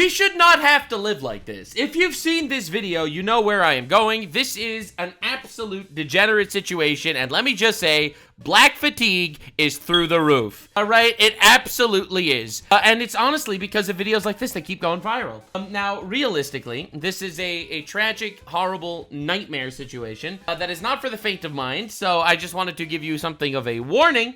We should not have to live like this. If you've seen this video, you know where I am going. This is an absolute degenerate situation, and let me just say, black fatigue is through the roof. All right? It absolutely is. And it's honestly because of videos like this that keep going viral. Now, realistically, this is a tragic, horrible nightmare situation that is not for the faint of mind, so I just wanted to give you something of a warning,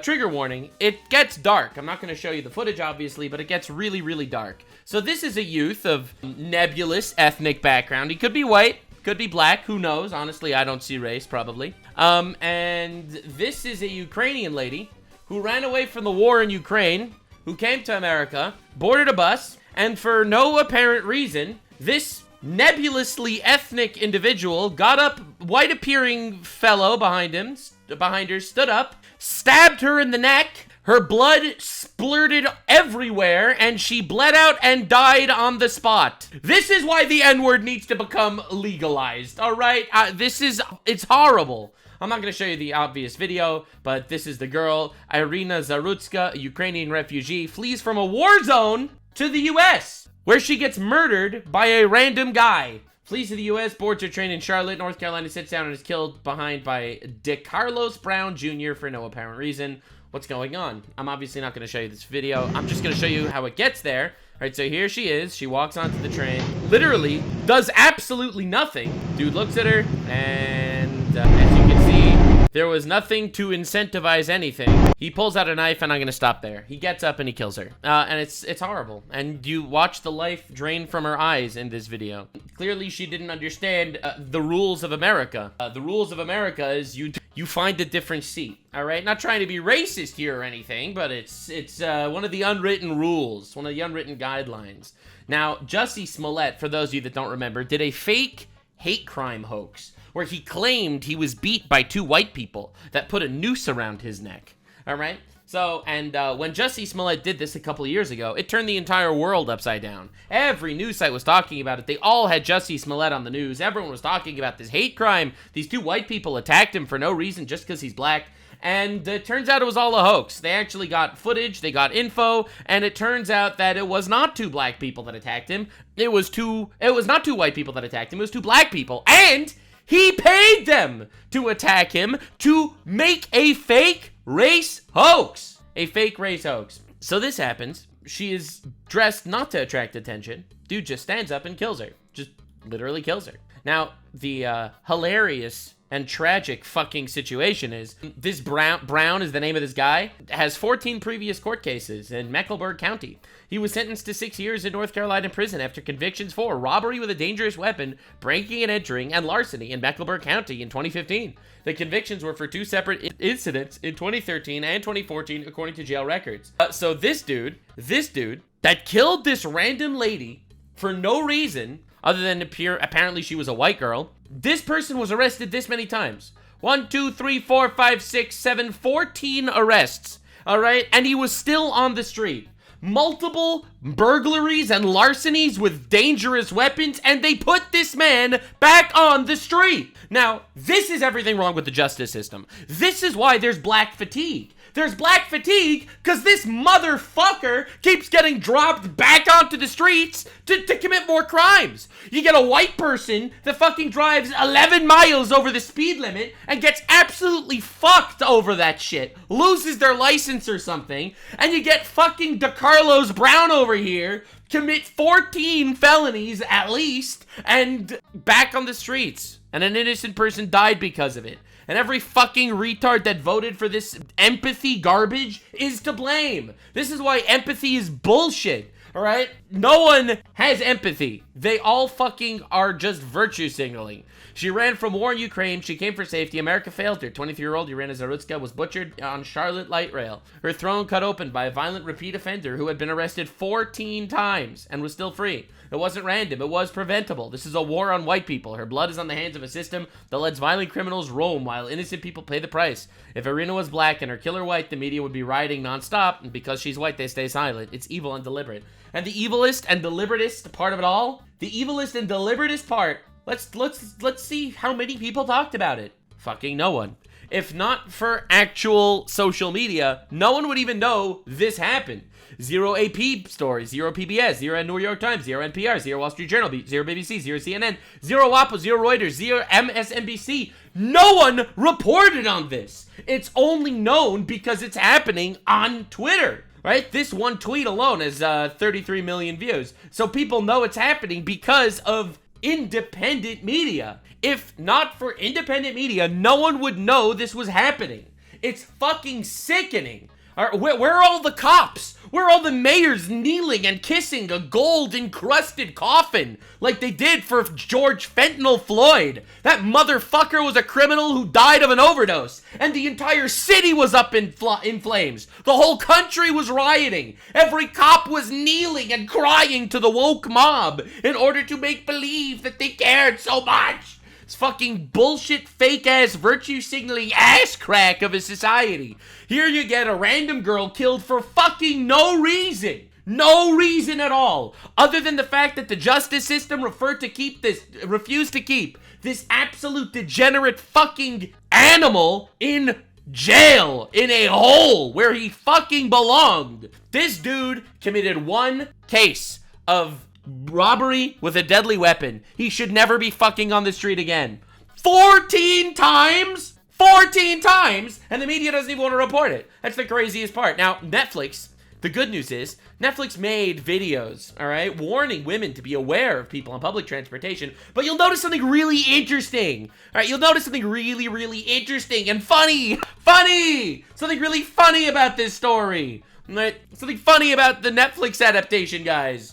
trigger warning. It gets dark. I'm not going to show you the footage, obviously, but it gets really, really dark. So this is a youth of nebulous ethnic background. He could be white, could be black, who knows? Honestly, I don't see race, probably. And this is a Ukrainian lady who ran away from the war in Ukraine, who came to America, boarded a bus, and for no apparent reason, this nebulously ethnic individual got up, white-appearing fellow behind her, stood up, stabbed her in the neck. Her blood splurted everywhere, and she bled out and died on the spot. This is why the N-word needs to become legalized, all right? It's horrible. I'm not going to show you the obvious video, but this is the girl, Irina Zarutska, a Ukrainian refugee, flees from a war zone to the U.S., where she gets murdered by a random guy. Flees to the U.S., boards her train in Charlotte, North Carolina, sits down and is killed behind by DeCarlos Brown Jr. for no apparent reason. What's going on? I'm obviously not going to show you this video. I'm just going to show you how it gets there. All right, so here she is. She walks onto the train, literally does absolutely nothing. Dude looks at her, and as you can see, there was nothing to incentivize anything. He pulls out a knife, and I'm going to stop there. He gets up, and he kills her. And it's horrible. And you watch the life drain from her eyes in this video. Clearly, she didn't understand the rules of America. The rules of America is you find a different seat, all right? Not trying to be racist here or anything, but it's one of the unwritten rules, one of the unwritten guidelines. Now, Jussie Smollett, for those of you that don't remember, did a fake hate crime hoax where he claimed he was beat by two white people that put a noose around his neck, all right? So, and when Jussie Smollett did this a couple of years ago, it turned the entire world upside down. Every news site was talking about it. They all had Jussie Smollett on the news. Everyone was talking about this hate crime. These two white people attacked him for no reason, just because he's black. And it turns out it was all a hoax. They actually got footage, they got info, and it turns out that it was not two black people that attacked him. It was not two white people that attacked him. It was two black people. And he paid them to attack him to make a fake race hoax. A fake race hoax. So this happens. She is dressed not to attract attention. Dude just stands up and kills her. Just literally kills her. Now, the hilarious and tragic fucking situation is this Brown is the name of this guy, has 14 previous court cases in Mecklenburg County. He was sentenced to 6 years in North Carolina prison after convictions for robbery with a dangerous weapon, breaking and entering, and larceny in Mecklenburg County in 2015. The convictions were for two separate incidents in 2013 and 2014, according to jail records. So this dude that killed this random lady for no reason other than apparently she was a white girl. This person was arrested this many times. 1, 2, 3, 4, 5, 6, 7, 14 arrests. All right? And he was still on the street. Multiple burglaries and larcenies with dangerous weapons, and they put this man back on the street. Now, this is everything wrong with the justice system. This is why there's black fatigue. There's black fatigue because this motherfucker keeps getting dropped back onto the streets to commit more crimes. You get a white person that fucking drives 11 miles over the speed limit and gets absolutely fucked over that shit, loses their license or something, and you get fucking DeCarlos Brown over here, commit 14 felonies at least, and back on the streets. And an innocent person died because of it. And every fucking retard that voted for this empathy garbage is to blame. This is why empathy is bullshit, all right? No one has empathy. They all fucking are just virtue signaling. She ran from war in Ukraine. She came for safety. America failed her. 23-year-old Irina Zarutska was butchered on Charlotte Light Rail. Her throat cut open by a violent repeat offender who had been arrested 14 times and was still free. It wasn't random. It was preventable. This is a war on white people. Her blood is on the hands of a system that lets violent criminals roam while innocent people pay the price. If Irina was black and her killer white, the media would be rioting nonstop, and because she's white, they stay silent. It's evil and deliberate. And the evilest and deliberatest part of it all, the evilest and deliberatest part, let's see how many people talked about it. Fucking no one. If not for actual social media, no one would even know this happened. Zero AP stories, zero PBS, zero New York Times, zero NPR, zero Wall Street Journal, zero BBC, zero CNN, zero WAPO, zero Reuters, zero MSNBC. No one reported on this. It's only known because it's happening on Twitter, right? This one tweet alone has 33 million views. So people know it's happening because of independent media. If not for independent media, no one would know this was happening. It's fucking sickening. Where are all the cops? Where are all the mayors kneeling and kissing a gold-encrusted coffin like they did for George Fentanyl Floyd? That motherfucker was a criminal who died of an overdose, and the entire city was up in flames. The whole country was rioting. Every cop was kneeling and crying to the woke mob in order to make believe that they cared so much. It's fucking bullshit, fake-ass, virtue-signaling ass crack of a society. Here you get a random girl killed for fucking no reason. No reason at all. Other than the fact that the justice system refused to keep this absolute degenerate fucking animal in jail, in a hole where he fucking belonged. This dude committed one case of robbery with a deadly weapon. He should never be fucking on the street again. 14 times? 14 times! And the media doesn't even want to report it. That's the craziest part. Now, Netflix, the good news is, Netflix made videos, all right, warning women to be aware of people on public transportation, but you'll notice something really interesting, all right? You'll notice something really, really interesting and funny! Funny! Something really funny about this story. Right? Something funny about the Netflix adaptation, guys.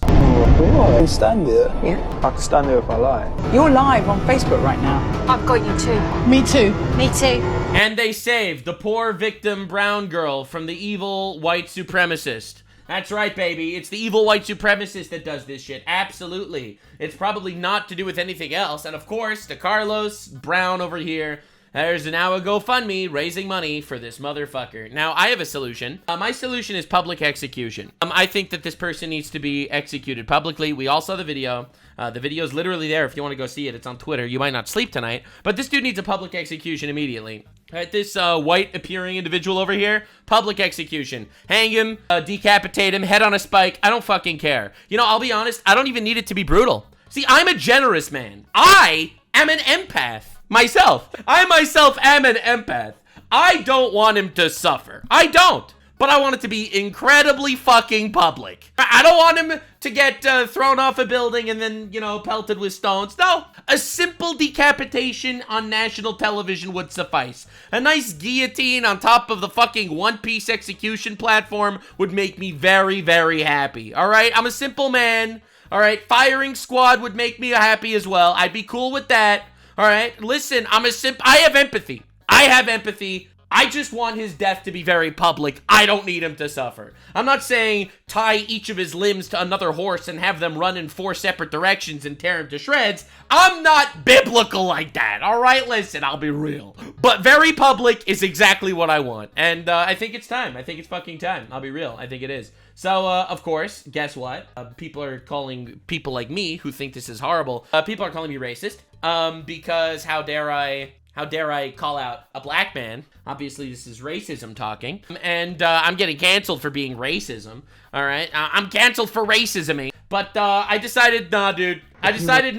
Oh, I can stand it. Yeah. I can stand it if I lie. You're live on Facebook right now. I've got you too. Me too. Me too. And they saved the poor victim brown girl from the evil white supremacist. That's right, baby. It's the evil white supremacist that does this shit. Absolutely. It's probably not to do with anything else. And of course, the Carlos Brown over here, there's now a GoFundMe raising money for this motherfucker. Now, I have a solution. My solution is public execution. I think that this person needs to be executed publicly. We all saw the video. The video is literally there if you want to go see it. It's on Twitter. You might not sleep tonight, but this dude needs a public execution immediately. Right, this white-appearing individual over here, public execution. Hang him, decapitate him, head on a spike. I don't fucking care. You know, I'll be honest, I don't even need it to be brutal. See, I'm a generous man. I am an empath. I myself am an empath. I don't want him to suffer. I don't. But I want it to be incredibly fucking public. I don't want him to get thrown off a building and then, you know, pelted with stones. No, a simple decapitation on national television would suffice. A nice guillotine on top of the fucking one-piece execution platform would make me very, very happy. All right, I'm a simple man. All right, firing squad would make me happy as well. I'd be cool with that. All right, listen, I have empathy. I just want his death to be very public. I don't need him to suffer. I'm not saying tie each of his limbs to another horse and have them run in 4 separate directions and tear him to shreds. I'm not biblical like that, all right? Listen, I'll be real. But very public is exactly what I want. And I think it's time. I think it's fucking time. I'll be real. I think it is. So, of course, guess what? People are calling people like me who think this is horrible. People are calling me racist. Because how dare I call out a black man? Obviously, this is racism talking. And I'm getting canceled for being racism. All right? I'm canceled for racism. But I decided, nah, dude. I decided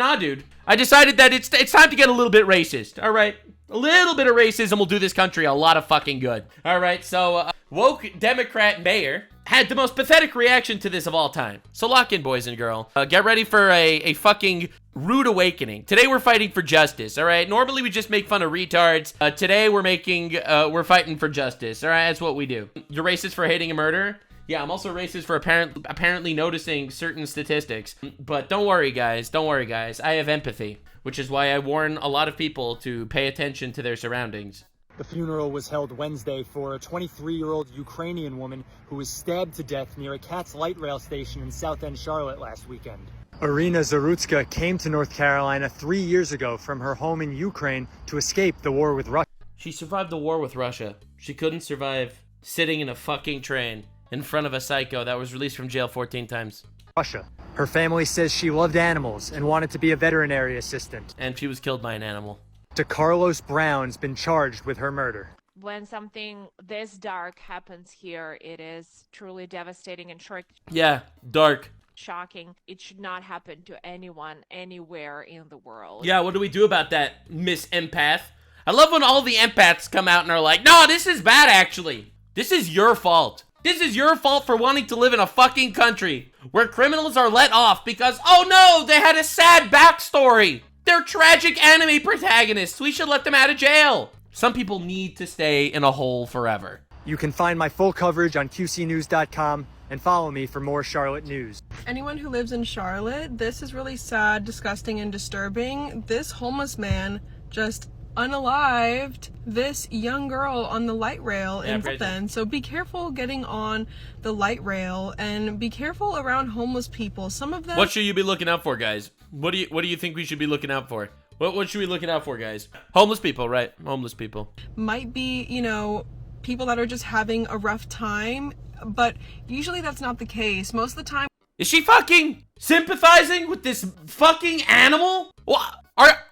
that it's time to get a little bit racist. All right? A little bit of racism will do this country a lot of fucking good. All right? So, woke Democrat mayor had the most pathetic reaction to this of all time. So lock in, boys and girls. Get ready for a fucking rude awakening. Today we're fighting for justice, all right? Normally we just make fun of retards. Today we're fighting for justice, all right? That's what we do. You're racist for hating a murderer? Yeah, I'm also racist for apparently noticing certain statistics. But don't worry, guys. I have empathy, which is why I warn a lot of people to pay attention to their surroundings. The funeral was held Wednesday for a 23-year-old Ukrainian woman who was stabbed to death near a Cat's Light rail station in South End Charlotte last weekend. Irina Zarutska came to North Carolina 3 years ago from her home in Ukraine to escape the war with Russia. She survived the war with Russia. She couldn't survive sitting in a fucking train in front of a psycho that was released from jail 14 times. Russia. Her family says she loved animals and wanted to be a veterinary assistant. And she was killed by an animal. Carlos Brown's been charged with her murder. when something this dark happens here, it is truly devastating and Yeah, dark. shocking. It should not happen to anyone anywhere in the world. Yeah, what do we do about that, Miss Empath? I love when all the empaths come out and are like, no, this is bad, actually. This is your fault. This is your fault for wanting to live in a fucking country where criminals are let off because, oh no, they had a sad backstory. They're tragic anime protagonists. We should let them out of jail. Some people need to stay in a hole forever. You can find my full coverage on qcnews.com and follow me for more Charlotte news. Anyone who lives in Charlotte, this is really sad, disgusting, and disturbing. This homeless man just unalived this young girl on the light rail in Fulton. So be careful getting on the light rail and be careful around homeless people. Some of them... What should you be looking out for, guys? What do you think we should be looking out for? What should we be looking out for, guys? Homeless people, right? Homeless people. Might be, you know, people that are just having a rough time, but usually that's not the case. Most of the time... Is she fucking sympathizing with this fucking animal? What?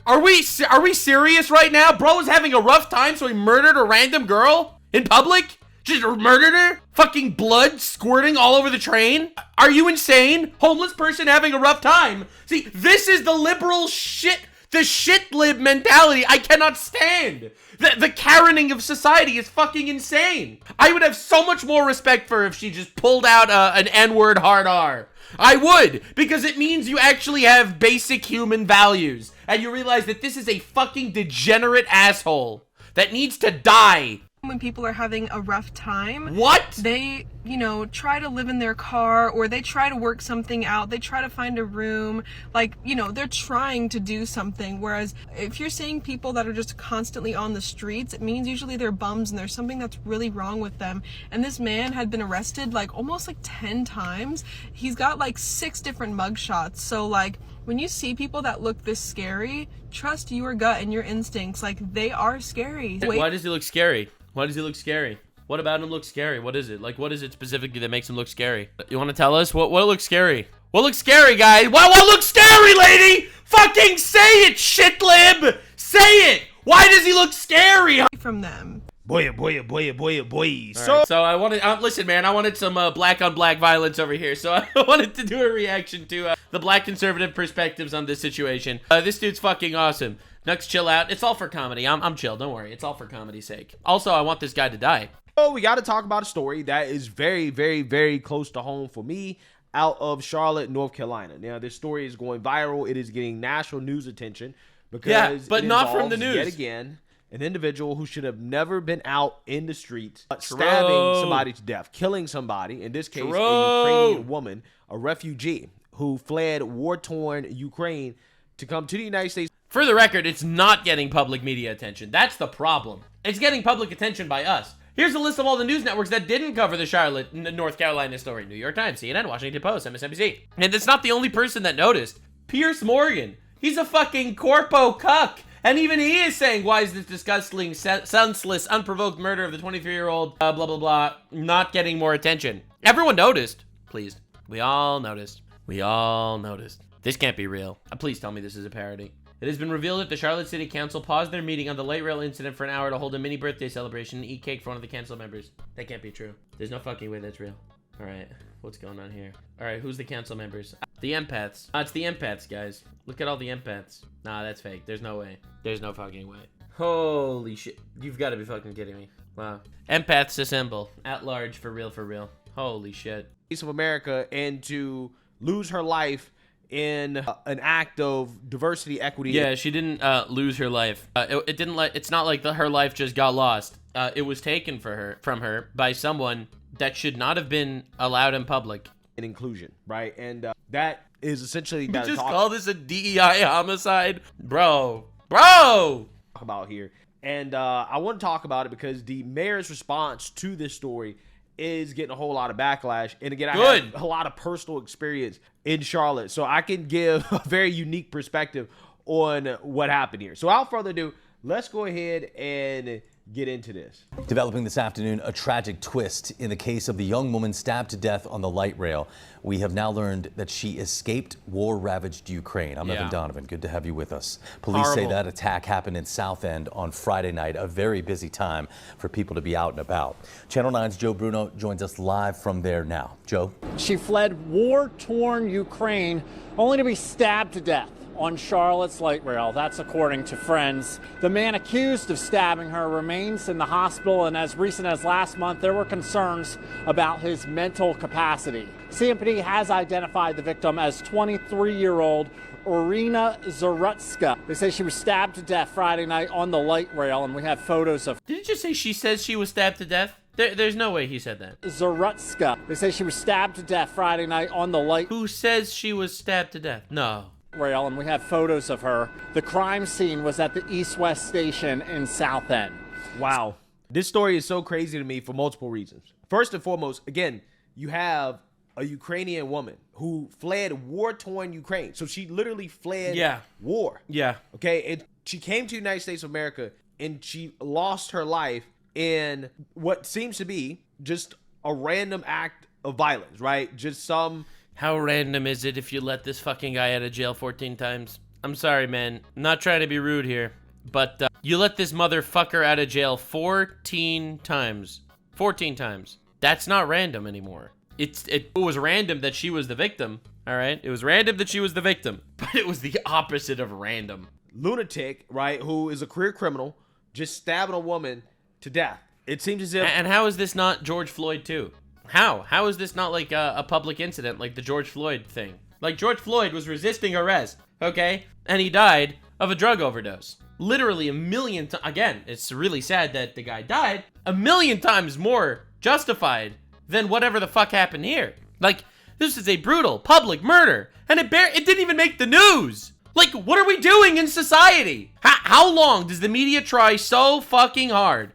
Are we serious right now? Bro is having a rough time, so he murdered a random girl in public? Just murdered her? Fucking blood squirting all over the train? Are you insane? Homeless person having a rough time. See, this is the liberal shit, the shit lib mentality I cannot stand. The Karening of society is fucking insane. I would have so much more respect for her if she just pulled out an N-word hard R. I would, because it means you actually have basic human values, and you realize that this is a fucking degenerate asshole that needs to die. When people are having a rough time, what? They, you know, try to live in their car, or they try to work something out. They try to find a room. Like, you know, they're trying to do something. Whereas if you're seeing people that are just constantly on the streets, it means usually they're bums and there's something that's really wrong with them. And this man had been arrested like almost like 10 times. He's got like 6 different mugshots. So like, when you see people that look this scary, trust your gut and your instincts. Like, they are scary. Why does he look scary? Why does he look scary? What about him looks scary? What is it? Like, what is it specifically that makes him look scary? You want to tell us? What looks scary? What looks scary, guys? What looks scary, lady? Fucking say it, shit lib! Say it! Why does he look scary? From them. Boy. So I wanted, listen, man, I wanted some black on black violence over here. So I wanted to do a reaction to the black conservative perspectives on this situation. This dude's fucking awesome. Nux, chill out. It's all for comedy. I'm chill. Don't worry. It's all for comedy's sake. Also, I want this guy to die. So we got to talk about a story that is very, very, very close to home for me, out of Charlotte, North Carolina. Now, this story is going viral. It is getting national news attention because but not from the news. Yet again, an individual who should have never been out in the streets, stabbing somebody to death, killing somebody. In this case, a Ukrainian woman, a refugee who fled war-torn Ukraine to come to the United States. For the record, it's not getting public media attention. That's the problem. It's getting public attention by us. Here's a list of all the news networks that didn't cover the Charlotte, North Carolina story. New York Times, CNN, Washington Post, MSNBC. And it's not the only person that noticed. Piers Morgan. He's a fucking corpo cuck. And even he is saying, why is this disgusting, senseless, unprovoked murder of the 23-year-old, blah, blah, blah, not getting more attention? Everyone noticed. Please. We all noticed. We all noticed. This can't be real. Please tell me this is a parody. It has been revealed that the Charlotte City Council paused their meeting on the light rail incident for an hour to hold a mini birthday celebration and eat cake for one of the council members. That can't be true. There's no fucking way that's real. All right, what's going on here? All right, who's the council members? The empaths. It's the empaths, guys. Look at all the empaths. Nah, that's fake. There's no way. There's no fucking way. Holy shit. You've got to be fucking kidding me. Wow. Empaths assemble. At large, for real, for real. Holy shit. Of America, and to lose her life in an act of diversity, equity. Yeah, she didn't lose her life. It didn't it's not like her life just got lost. It was taken from her by someone that should not have been allowed in public. And inclusion, right? And that is essentially you just call this a DEI homicide, bro about here. And I want to talk about it because the mayor's response to this story is getting a whole lot of backlash. And again, I have a lot of personal experience in Charlotte, so I can give a very unique perspective on what happened here. So without further ado, let's go ahead and get into this. Developing this afternoon, a tragic twist in the case of the young woman stabbed to death on the light rail. We have now learned that she escaped war-ravaged Ukraine. I'm Evan Donovan. Good to have you with us. Police say that attack happened in Southend on Friday night, a very busy time for people to be out and about. Channel 9's Joe Bruno joins us live from there now. Joe? She fled war-torn Ukraine only to be stabbed to death on Charlotte's light rail. That's according to friends. The man accused of stabbing her remains in the hospital, and as recent as last month, there were concerns about his mental capacity. CMPD has identified the victim as 23-year-old Irina Zarutska. They say she was stabbed to death Friday night on the light rail, and we have photos of... Did you just say she says she was stabbed to death? There's no way he said that. Zarutska. They say she was stabbed to death Friday night on the light... Who says she was stabbed to death? No. Rail, and we have photos of her. The crime scene was at the East-West station in Southend. Wow. This story is so crazy to me for multiple reasons. First and foremost, again, you have a Ukrainian woman who fled war-torn Ukraine. So she literally fled war. Yeah. Okay, and she came to the United States of America, and she lost her life in what seems to be just a random act of violence, right? Just some... How random is it if you let this fucking guy out of jail 14 times? I'm sorry, man. I'm not trying to be rude here, but you let this motherfucker out of jail 14 times. 14 times. That's not random anymore. It was random that she was the victim, all right? It was random that she was the victim, but it was the opposite of random. Lunatic, right, who is a career criminal, just stabbing a woman to death. It seems as if... And how is this not George Floyd, too? How is this not like a public incident like the George Floyd thing? Like, George Floyd was resisting arrest, okay? And he died of a drug overdose. Literally a million times. Again, it's really sad that the guy died. A million times more justified than whatever the fuck happened here. Like, this is a brutal public murder. And it didn't even make the news. Like, what are we doing in society? How long does the media try so fucking hard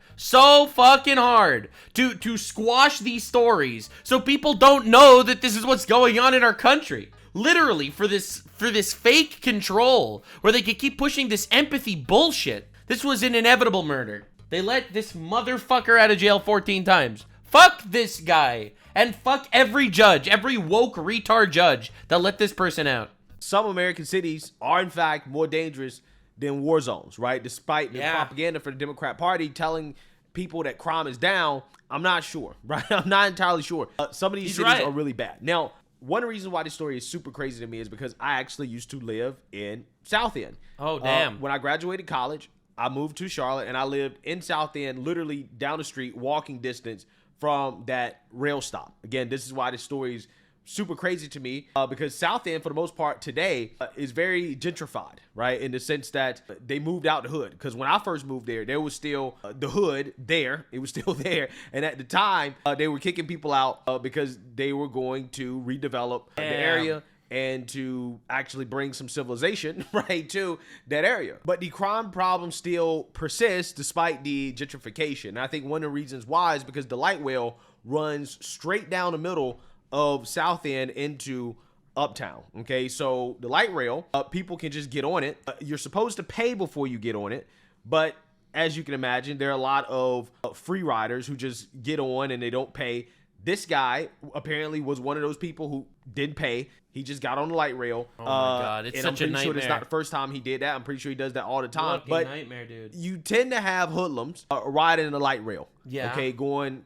to squash these stories so people don't know that this is what's going on in our country? Literally, for this fake control where they could keep pushing this empathy bullshit. This was an inevitable murder. They let this motherfucker out of jail 14 times. Fuck this guy. And fuck every judge, every woke retard judge that let this person out. Some American cities are, in fact, more dangerous than war zones, right? Despite the propaganda for the Democrat Party telling people that crime is down, I'm not sure, right? I'm not entirely sure. Some of these cities are really bad. Now, one reason why this story is super crazy to me is because I actually used to live in Southend. Oh, damn. When I graduated college, I moved to Charlotte, and I lived in Southend, literally down the street, walking distance from that rail stop. Again, this is why this story is super crazy to me, because Southend, for the most part today, is very gentrified, right? In the sense that they moved out the hood. Because when I first moved there was still the hood there. It was still there. And at the time, they were kicking people out because they were going to redevelop the area and to actually bring some civilization, right, to that area. But the crime problem still persists despite the gentrification. And I think one of the reasons why is because the light rail runs straight down the middle of Southend into Uptown. Okay, so the light rail, people can just get on it. You're supposed to pay before you get on it, but as you can imagine, there are a lot of free riders who just get on and they don't pay. This guy apparently was one of those people who didn't pay. He just got on the light rail. Oh my God, it's such a nightmare. I'm pretty sure it's not the first time he did that. I'm pretty sure he does that all the time. Fucking nightmare, dude. You tend to have hoodlums riding the light rail. Yeah. Okay, going,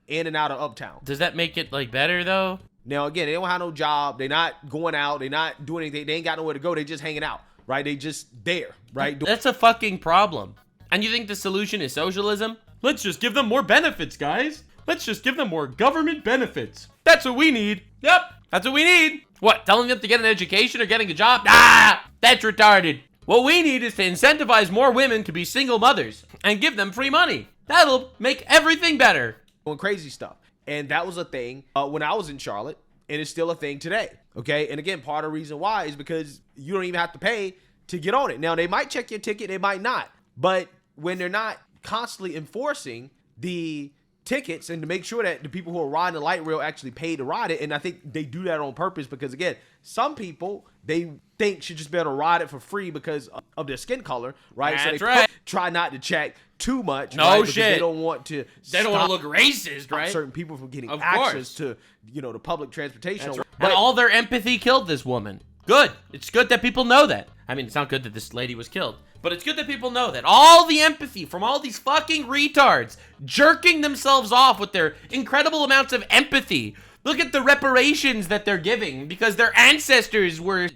in and out of Uptown. Does that make it like better though? Now again, they don't have no job. They're not going out. They're not doing anything. They ain't got nowhere to go. They just hanging out, right? They just there, right? That's a fucking problem. And you think the solution is socialism? Let's just give them more benefits, guys. Let's just give them more government benefits. That's what we need. Yep, that's what we need. What, telling them to get an education or getting a job? Ah, that's retarded. What we need is to incentivize more women to be single mothers and give them free money. That'll make everything better. Doing crazy stuff. And that was a thing when I was in Charlotte, and it's still a thing today. Okay, and again, part of the reason why is because you don't even have to pay to get on it. Now, they might check your ticket, they might not. But when they're not constantly enforcing the tickets and to make sure that the people who are riding the light rail actually pay to ride it. And I think they do that on purpose because, again, some people they think should just be able to ride it for free because of their skin color, right? That's so right. Try not to check too much. No right? Because shit. They don't want to. They don't want to look racist, right? Certain people from getting Of access course. to, the public transportation. Right. But And all their empathy killed this woman. Good. It's good that people know that. I mean, it's not good that this lady was killed, but it's good that people know that. All the empathy from all these fucking retards jerking themselves off with their incredible amounts of empathy. Look at the reparations that they're giving because their ancestors were,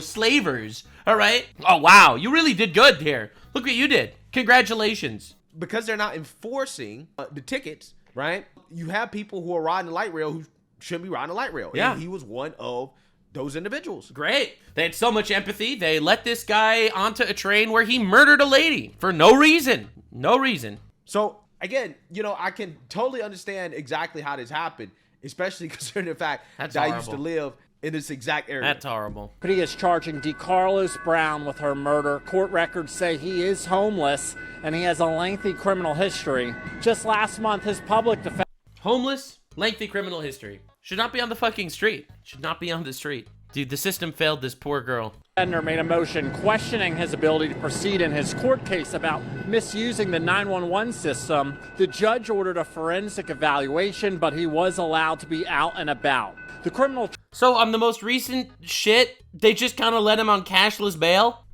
slavers. All right? Oh, wow. You really did good here. Look what you did. Congratulations. because they're not enforcing the tickets, right? You have people who are riding the light rail who shouldn't be riding the light rail. Yeah. And he was one of those individuals. Great. They had so much empathy. They let this guy onto a train where he murdered a lady for no reason. No reason. So, again, I can totally understand exactly how this happened, especially considering the fact that I used to live in this exact area. That's horrible. He is charging DeCarlos Brown with her murder. Court records say he is homeless and he has a lengthy criminal history. Just last month, his public defense... Homeless, lengthy criminal history. Should not be on the fucking street. Should not be on the street. Dude, the system failed this poor girl. Defender made a motion questioning his ability to proceed in his court case about misusing the 911 system. The judge ordered a forensic evaluation, but he was allowed to be out and about. The criminal... So on the most recent shit, they just kind of let him on cashless bail?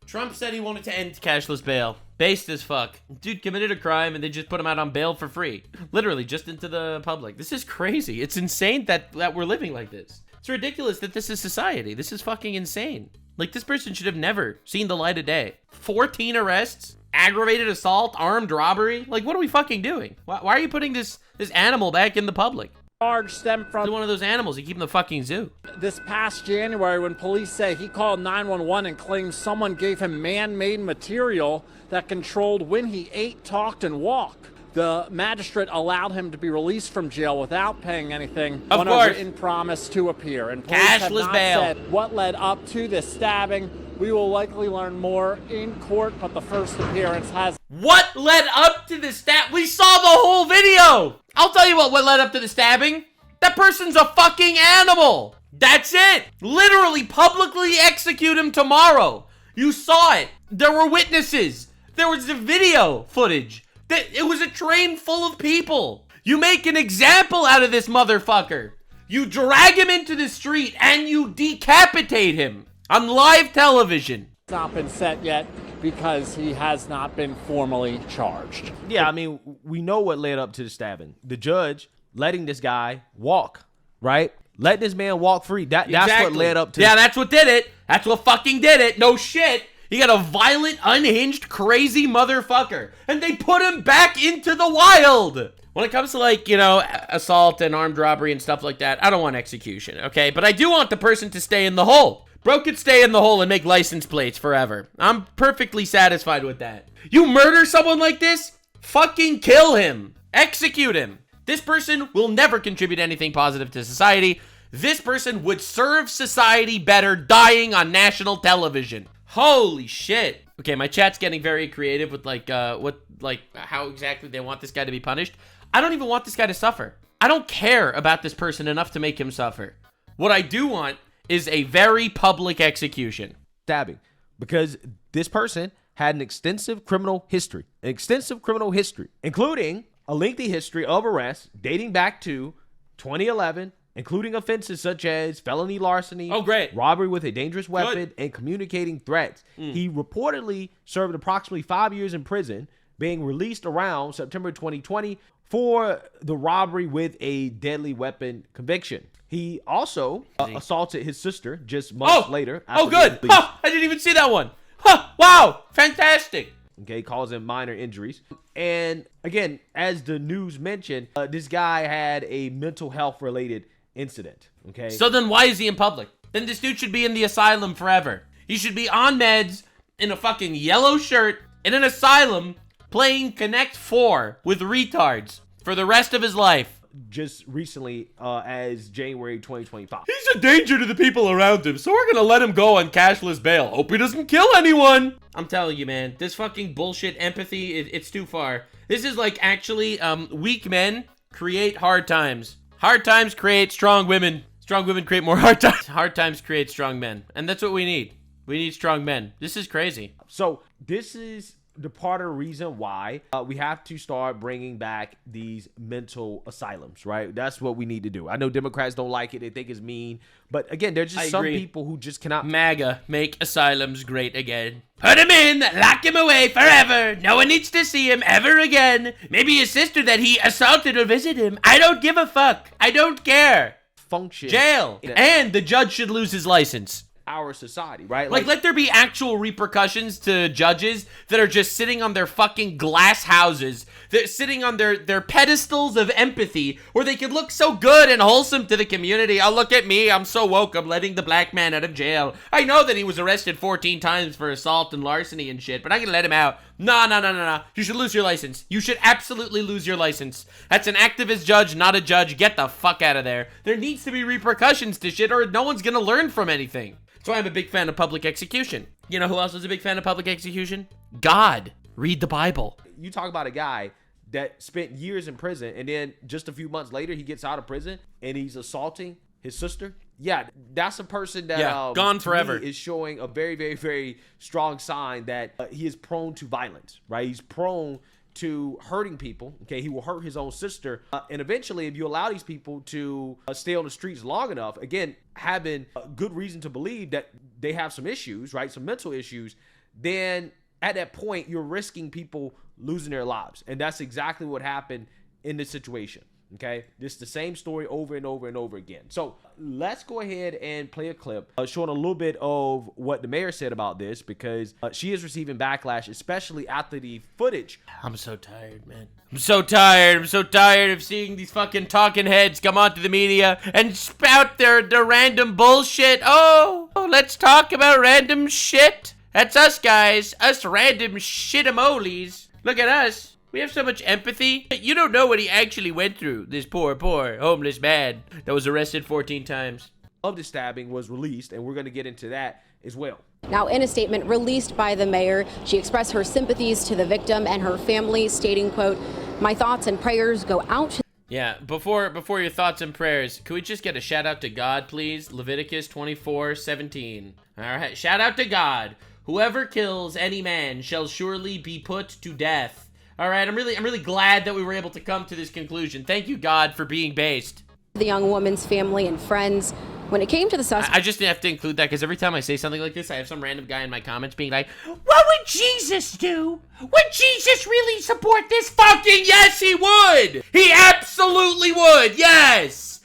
Trump said he wanted to end cashless bail. Based as fuck. Dude committed a crime and they just put him out on bail for free. Literally, just into the public. This is crazy. It's insane that we're living like this. It's ridiculous that this is society. This is fucking insane. Like, this person should have never seen the light of day. 14 arrests, aggravated assault, armed robbery. Like, what are we fucking doing? Why are you putting this animal back in the public? Charge stemmed from one of those animals you keep in the fucking zoo. This past January, when police say he called 911 and claims someone gave him man-made material that controlled when he ate, talked, and walked. The magistrate allowed him to be released from jail without paying anything on a written promise to appear. And police have not said what led up to this stabbing. We will likely learn more in court, but the first appearance has... What led up to the stab? We saw the whole video! I'll tell you what led up to the stabbing. That person's a fucking animal! That's it! Literally publicly execute him tomorrow. You saw it. There were witnesses. There was the video footage. It was a train full of people. You make an example out of this motherfucker. You drag him into the street and you decapitate him on live television. It's not been set yet because he has not been formally charged. Yeah, I mean, we know what led up to the stabbing. The judge letting this guy walk, right? Let this man walk free. That's what led up to that's what did it. That's what fucking did it. No shit. He got a violent, unhinged, crazy motherfucker. And they put him back into the wild. When it comes to, like, assault and armed robbery and stuff like that, I don't want execution, okay? But I do want the person to stay in the hole. Bro could stay in the hole and make license plates forever. I'm perfectly satisfied with that. You murder someone like this? Fucking kill him. Execute him. This person will never contribute anything positive to society. This person would serve society better dying on national television. Holy shit. Okay, my chat's getting very creative with how exactly they want this guy to be punished. I don't even want this guy to suffer. I don't care about this person enough to make him suffer. What I do want is a very public execution. Stabbing. Because this person had an extensive criminal history. Including a lengthy history of arrests dating back to 2011, including offenses such as felony larceny, robbery with a dangerous weapon, and communicating threats. He reportedly served approximately 5 years in prison, being released around September 2020 for the robbery with a deadly weapon conviction. He also assaulted his sister just months later. Oh, good. Huh, I didn't even see that one. Huh, wow, fantastic. Okay, causing minor injuries. And again, as the news mentioned, this guy had a mental health related incident. Okay. So then why is he in public? Then this dude should be in the asylum forever. He should be on meds in a fucking yellow shirt in an asylum playing Connect 4 with retards for the rest of his life. just recently as January 2025. He's a danger to the people around him, so we're gonna let him go on cashless bail. Hope he doesn't kill anyone. I'm telling you, man, this fucking bullshit empathy, it's too far. This is like actually weak men create hard times. Hard times create strong women. Strong women create more hard times. Hard times create strong men. And that's what we need. We need strong men. This is crazy. So this is the part of the reason why we have to start bringing back these mental asylums, right? That's what we need to do. I know Democrats don't like it. They think it's mean. But again, there's just some people who just cannot. MAGA, make asylums great again. Put him in, lock him away forever. No one needs to see him ever again. Maybe his sister that he assaulted will visit him. I don't give a fuck. I don't care. Function. Jail. And the judge should lose his license. Our society, right? Like, let there be actual repercussions to judges that are just sitting on their fucking glass houses. They're sitting on their pedestals of empathy where they can look so good and wholesome to the community. Oh, look at me. I'm so woke. I'm letting the black man out of jail. I know that he was arrested 14 times for assault and larceny and shit, but I can let him out. No. You should lose your license. You should absolutely lose your license. That's an activist judge, not a judge. Get the fuck out of there. There needs to be repercussions to shit or no one's gonna learn from anything. So I'm a big fan of public execution. You know who else is a big fan of public execution? God. Read the Bible. You talk about a guy that spent years in prison and then just a few months later he gets out of prison and he's assaulting his sister. Yeah, that's a person that gone forever. Is showing a very, very, very strong sign that he is prone to violence, right? He's prone to hurting people. Okay, he will hurt his own sister, and eventually if you allow these people to stay on the streets long enough, again having a good reason to believe that they have some issues, right, some mental issues, then at that point you're risking people losing their lives. And that's exactly what happened in this situation. Okay, this is the same story over and over and over again. So let's go ahead and play a clip showing a little bit of what the mayor said about this, because she is receiving backlash, especially after the footage. I'm so tired, man. I'm so tired. I'm so tired of seeing these fucking talking heads come onto the media and spout their random bullshit. Oh, let's talk about random shit. That's us, guys. Us random shitamoles. Look at us. We have so much empathy. You don't know what he actually went through. This poor homeless man that was arrested 14 times. Of the stabbing was released, and we're going to get into that as well. Now, in a statement released by the mayor, she expressed her sympathies to the victim and her family, stating, quote, "My thoughts and prayers go out to..." Yeah, before your thoughts and prayers, could we just get a shout out to God, please? Leviticus 24:17. All right, shout out to God. Whoever kills any man shall surely be put to death. All right, I'm really glad that we were able to come to this conclusion. Thank you, God, for being based. The young woman's family and friends. When it came to the suspect, I just have to include that because every time I say something like this, I have some random guy in my comments being like, "What would Jesus do? Would Jesus really support this?" Fucking yes, he would. He absolutely would. Yes.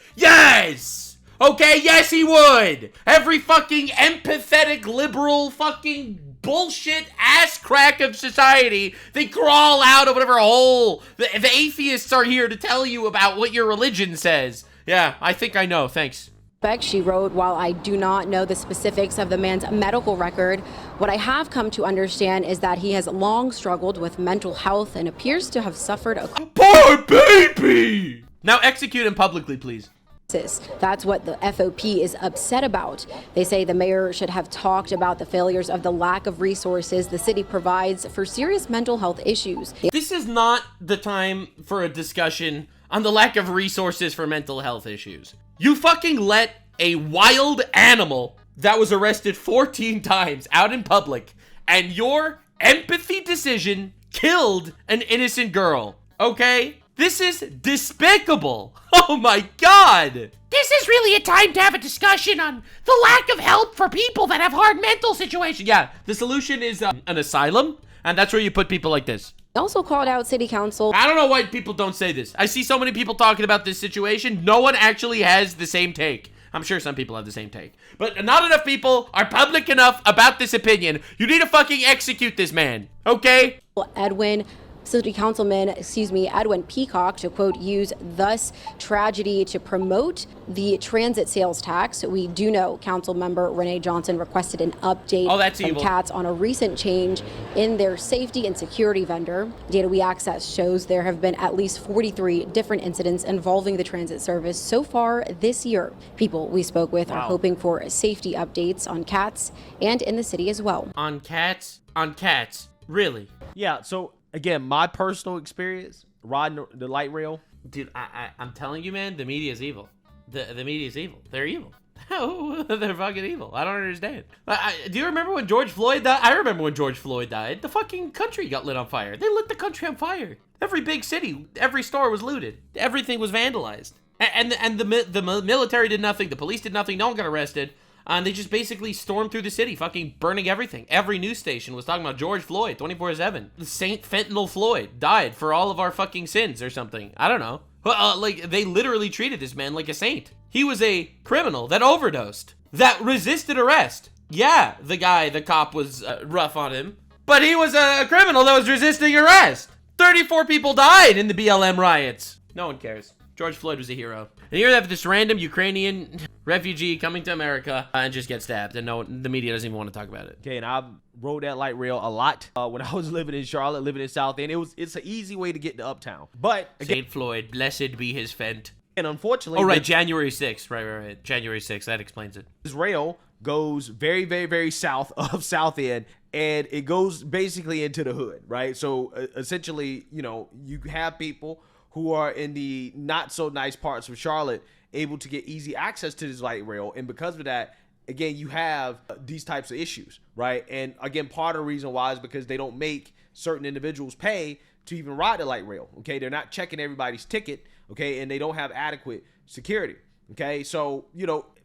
Okay, yes, he would. Every fucking empathetic liberal fucking bullshit ass crack of society, they crawl out of whatever hole. The atheists are here to tell you about what your religion says. Yeah, I think I know. Thanks. She wrote, "While I do not know the specifics of the man's medical record, what I have come to understand is that he has long struggled with mental health and appears to have suffered a..." Poor baby! Now execute him publicly, please. That's what the FOP is upset about. They say the mayor should have talked about the failures of the lack of resources the city provides for serious mental health issues. This is not the time for a discussion on the lack of resources for mental health issues. You fucking let a wild animal that was arrested 14 times out in public, and your empathy decision killed an innocent girl, okay? This is despicable. Oh my God. This is really a time to have a discussion on the lack of help for people that have hard mental situations. Yeah, the solution is an asylum, and that's where you put people like this. Also called out city council. I don't know why people don't say this. I see so many people talking about this situation. No one actually has the same take. I'm sure some people have the same take, but not enough people are public enough about this opinion. You need to fucking execute this man, okay? Edwin City Councilman, Edwin Peacock, to quote, use thus tragedy to promote the transit sales tax. We do know Council Member Renee Johnson requested an update from CATS on a recent change in their safety and security vendor. Data we access shows there have been at least 43 different incidents involving the transit service so far this year. People we spoke with are hoping for safety updates on CATS and in the city as well. On CATS? On CATS? Really? Yeah, so again, my personal experience riding the light rail. Dude, I'm telling you, man, the media is evil. The media is evil. They're evil. They're fucking evil. I don't understand. Do you remember when George Floyd died? I remember when George Floyd died. The fucking country got lit on fire. They lit the country on fire. Every big city, every store was looted. Everything was vandalized. And the military did nothing. The police did nothing. No one got arrested. And they just basically stormed through the city, fucking burning everything. Every news station was talking about George Floyd 24/7. Saint Fentanyl Floyd died for all of our fucking sins or something. I don't know. Like, they literally treated this man like a saint. He was a criminal that overdosed, that resisted arrest. Yeah, the cop was rough on him, but he was a criminal that was resisting arrest. 34 people died in the BLM riots. No one cares. George Floyd was a hero. And here they have this random Ukrainian refugee coming to America and just get stabbed, and the media doesn't even want to talk about it. Okay, and I rode that light rail a lot when I was living in Charlotte, living in South End. It's an easy way to get to Uptown. But again, Saint Floyd, blessed be his fent. And unfortunately, oh right, January 6th, right, January 6th. That explains it. This rail goes very, very, very south of South End, and it goes basically into the hood, right? So essentially, you have people who are in the not so nice parts of Charlotte able to get easy access to this light rail. And because of that, again, you have these types of issues, right? And again, part of the reason why is because they don't make certain individuals pay to even ride the light rail, okay? They're not checking everybody's ticket, okay? And they don't have adequate security, okay? So,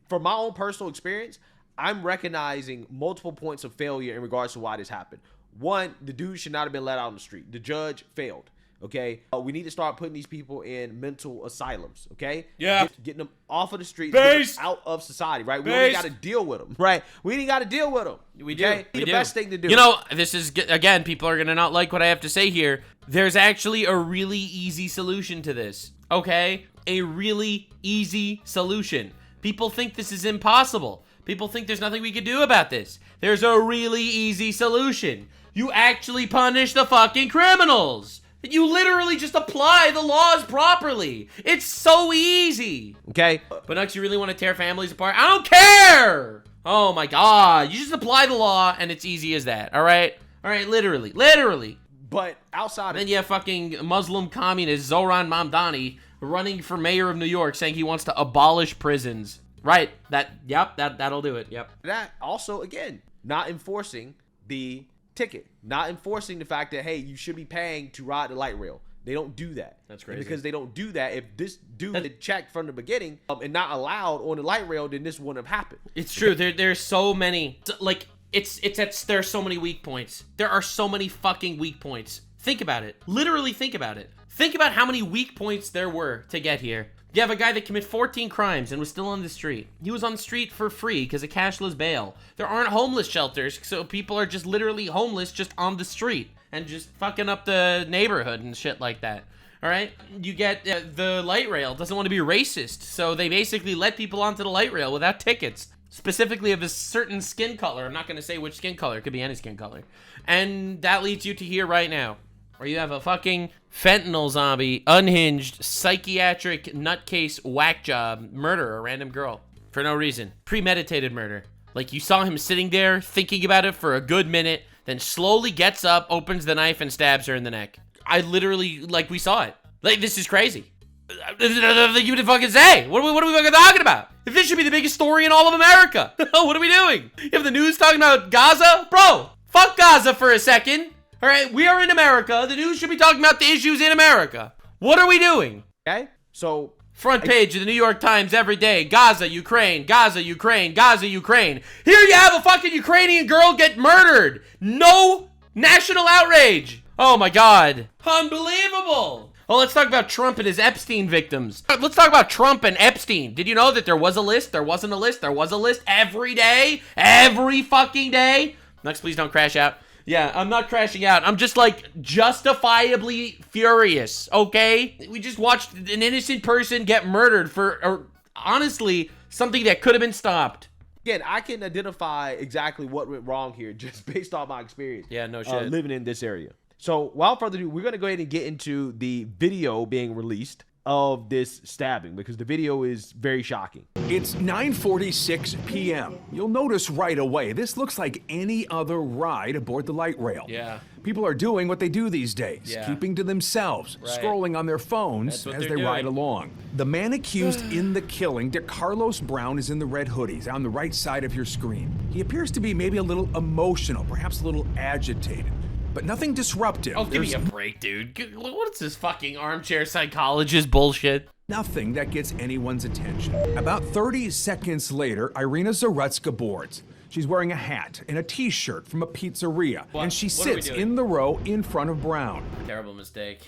from my own personal experience, I'm recognizing multiple points of failure in regards to why this happened. One, the dude should not have been let out on the street. The judge failed. Okay, we need to start putting these people in mental asylums. Okay, yeah, getting them off of the street, out of society. Right, we only got to deal with them. Right, we ain't got to deal with them. We do. The best thing to do. This is again. People are gonna not like what I have to say here. There's actually a really easy solution to this. Okay, a really easy solution. People think this is impossible. People think there's nothing we can do about this. There's a really easy solution. You actually punish the fucking criminals. You literally just apply the laws properly. It's so easy. Okay. But Nux, you really want to tear families apart? I don't care. Oh my God. You just apply the law and it's easy as that. All right? All right, literally. But outside of... Then you have fucking Muslim communist Zoran Mamdani running for mayor of New York saying he wants to abolish prisons. Right. That'll do it. Yep. That also, again, not enforcing the ticket, not enforcing the fact that, hey, you should be paying to ride the light rail. They don't do that. That's crazy. And because they don't do that, if this dude had checked from the beginning and not allowed on the light rail, then this wouldn't have happened. It's true. There's so many, like, there's so many weak points. There are so many fucking weak points. Think about it. Literally think about it. Think about how many weak points there were to get here. You have a guy that committed 14 crimes and was still on the street. He was on the street for free because of cashless bail. There aren't homeless shelters, so people are just literally homeless just on the street and just fucking up the neighborhood and shit like that. All right? You get the light rail doesn't want to be racist, so they basically let people onto the light rail without tickets, specifically of a certain skin color. I'm not going to say which skin color. It could be any skin color. And that leads you to here right now, where you have a fucking fentanyl zombie, unhinged, psychiatric, nutcase, whack job, murder a random girl for no reason. Premeditated murder. Like, you saw him sitting there thinking about it for a good minute, then slowly gets up, opens the knife, and stabs her in the neck. I literally, like, we saw it. Like, this is crazy. You would fucking say. What are we fucking talking about? If this should be the biggest story in all of America. What are we doing? You have the news talking about Gaza? Bro, fuck Gaza for a second. All right, we are in America. The news should be talking about the issues in America. What are we doing? Okay, so... Front page of the New York Times every day. Gaza, Ukraine, Gaza, Ukraine, Gaza, Ukraine. Here you have a fucking Ukrainian girl get murdered. No national outrage. Oh my God. Unbelievable. Well, let's talk about Trump and his Epstein victims. Let's talk about Trump and Epstein. Did you know that there was a list? There wasn't a list. There was a list every day. Every fucking day. Next, please don't crash out. Yeah, I'm not crashing out. I'm just like justifiably furious, okay? We just watched an innocent person get murdered for, or honestly, something that could have been stopped. Again, I can identify exactly what went wrong here just based off my experience. Yeah, no shit. Living in this area. So, without further ado, we're going to go ahead and get into the video being released of this stabbing because the video is very shocking. It's 9:46 p.m. You'll notice right away, this looks like any other ride aboard the light rail. Yeah. People are doing what they do these days, keeping to themselves, scrolling on their phones as they ride along. The man accused in the killing, DeCarlos Brown, is in the red hoodies on the right side of your screen. He appears to be maybe a little emotional, perhaps a little agitated, but nothing disruptive. Oh, give me a break, dude. What's this fucking armchair psychologist bullshit? Nothing that gets anyone's attention. About 30 seconds later, Irina Zarutska boards. She's wearing a hat and a t-shirt from a pizzeria, and she sits in the row in front of Brown. Terrible mistake.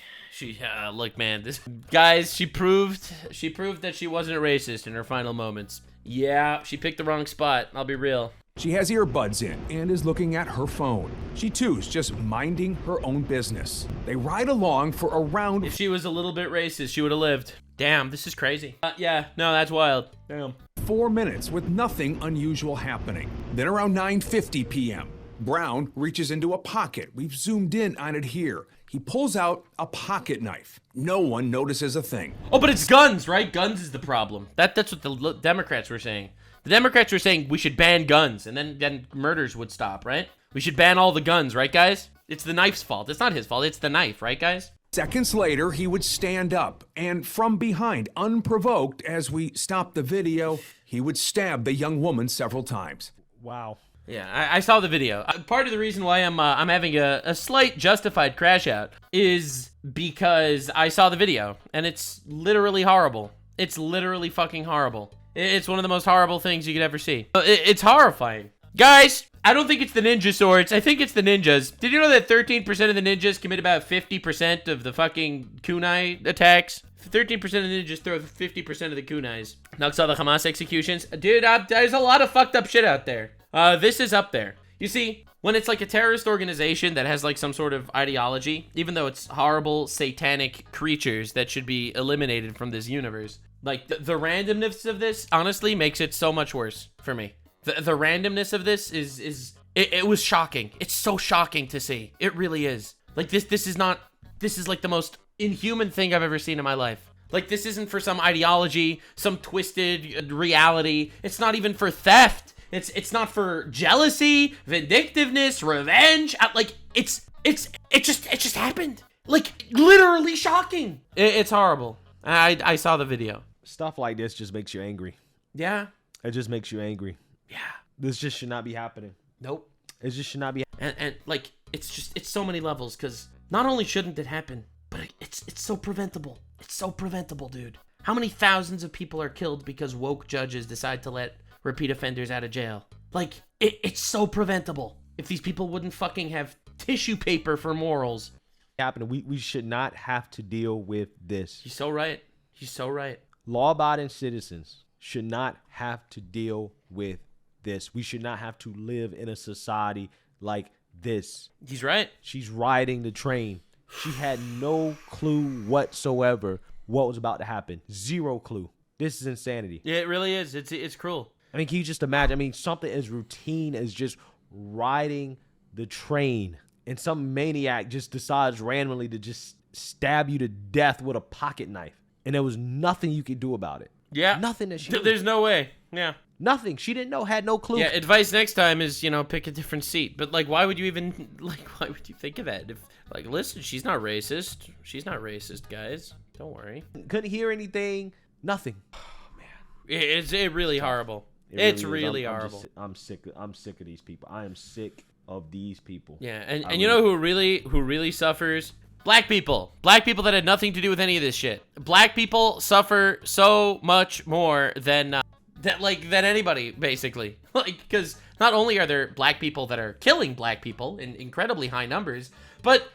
Look, man, guys, she proved that she wasn't a racist in her final moments. Yeah, she picked the wrong spot, I'll be real. She has earbuds in and is looking at her phone. She too's just minding her own business. They ride along for around... If she was a little bit racist, she would have lived. Damn, this is crazy. Yeah, no, that's wild. Damn. 4 minutes with nothing unusual happening. Then around 9:50 p.m., Brown reaches into a pocket. We've zoomed in on it here. He pulls out a pocket knife. No one notices a thing. Oh, but it's guns, right? Guns is the problem. That's what the Democrats were saying. The Democrats were saying we should ban guns, and then murders would stop, right? We should ban all the guns, right, guys? It's the knife's fault. It's not his fault. It's the knife, right, guys? Seconds later, he would stand up, and from behind, unprovoked, as we stop the video, he would stab the young woman several times. Wow. Yeah, I saw the video. Part of the reason why I'm having a slight justified crash out is because I saw the video, and it's literally horrible. It's literally fucking horrible. It's one of the most horrible things you could ever see. It's horrifying. Guys, I don't think it's the ninja swords. I think it's the ninjas. Did you know that 13% of the ninjas commit about 50% of the fucking kunai attacks? 13% of the ninjas throw 50% of the kunais. Nuxanor, the Hamas executions. Dude, there's a lot of fucked up shit out there. This is up there. You see, when it's like a terrorist organization that has like some sort of ideology, even though it's horrible satanic creatures that should be eliminated from this universe, like the randomness of this honestly makes it so much worse for me. The randomness of this it was shocking. It's so shocking to see. It really is. Like this is like the most inhuman thing I've ever seen in my life. Like this isn't for some ideology, some twisted reality. It's not even for theft. It's not for jealousy, vindictiveness, revenge. It just happened. Like literally shocking. It's horrible. I saw the video. Stuff like this just makes you angry. Yeah. It just makes you angry. Yeah. This just should not be happening. Nope. It just should not be. And like it's so many levels, because not only shouldn't it happen, but it's so preventable. It's so preventable, dude. How many thousands of people are killed because woke judges decide to let repeat offenders out of jail? Like it's so preventable. If these people wouldn't fucking have tissue paper for morals. Happening. We should not have to deal with this. He's so right. He's so right. Law-abiding citizens should not have to deal with this. We should not have to live in a society like this. He's right. She's riding the train. She had no clue whatsoever what was about to happen. Zero clue. This is insanity. Yeah, it really is. It's cruel. I mean, can you just imagine? I mean, something as routine as just riding the train, and some maniac just decides randomly to just stab you to death with a pocket knife, and there was nothing you could do about it. Yeah. Nothing that she There's no way. Yeah. Nothing. She didn't know, had no clue. Yeah, advice next time is, pick a different seat. But, why would you even, why would you think of that? If, listen, she's not racist. She's not racist, guys. Don't worry. Couldn't hear anything. Nothing. Oh, man. It's really horrible. It's really horrible. I'm sick of these people. I am sick of these people. Yeah, and you know who really suffers? Black people. Black people that had nothing to do with any of this shit. Black people suffer so much more than anybody, basically. Because not only are there black people that are killing black people in incredibly high numbers, but,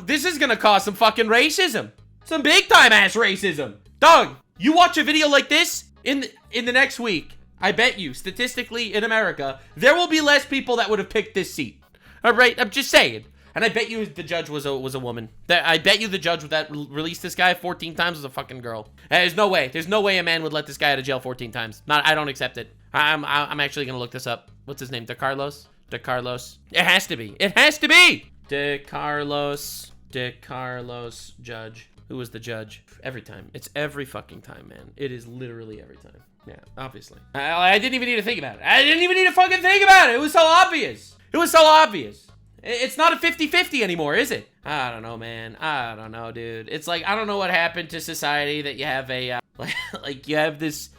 this is gonna cause some fucking racism. Some big time ass racism. Dog, you watch a video like this in the next week, I bet you, statistically in America, there will be less people that would have picked this seat. All right, I'm just saying. And I bet you the judge was a woman. I bet you the judge that released this guy 14 times was a fucking girl. There's no way. There's no way a man would let this guy out of jail 14 times. I don't accept it. I'm actually gonna look this up. What's his name? DeCarlos? DeCarlos. It has to be. It has to be. DeCarlos judge. Who was the judge? Every time. It's every fucking time, man. It is literally every time. Yeah, obviously. I didn't even need to think about it. I didn't even need to fucking think about it. It was so obvious. It was so obvious. It's not a 50-50 anymore, is it? I don't know, man. I don't know, dude. It's like, I don't know what happened to society that you have a, like you have this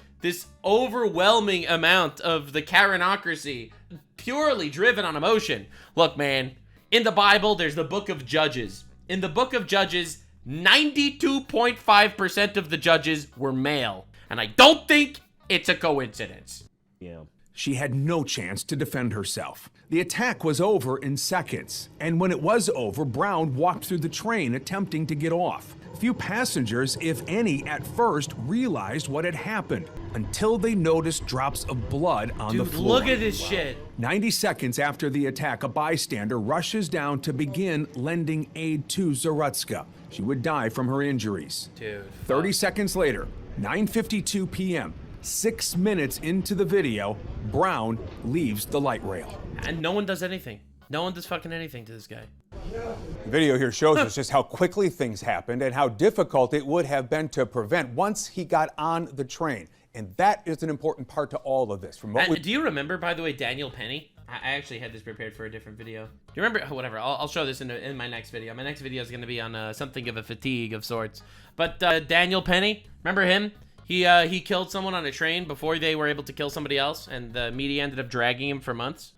overwhelming amount of the Karenocracy purely driven on emotion. Look, man, in the Bible, there's the book of Judges. In the book of Judges, 92.5% of the judges were male. And I don't think it's a coincidence. Yeah. She had no chance to defend herself. The attack was over in seconds, and when it was over, Brown walked through the train attempting to get off. Few passengers, if any, at first realized what had happened until they noticed drops of blood on the floor. Look at this shit. 90 seconds after the attack, a bystander rushes down to begin lending aid to Zarutska. She would die from her injuries. Dude. 30 seconds later, 9:52 p.m., 6 minutes into the video, Brown leaves the light rail. And no one does anything. No one does fucking anything to this guy. The video here shows us just how quickly things happened and how difficult it would have been to prevent once he got on the train. And that is an important part to all of this. From what do you remember, by the way, Daniel Penny? I actually had this prepared for a different video. Do you remember? Whatever. I'll show this in my next video. My next video is going to be on something of a fatigue of sorts. But Daniel Penny, remember him? He killed someone on a train before they were able to kill somebody else, and the media ended up dragging him for months.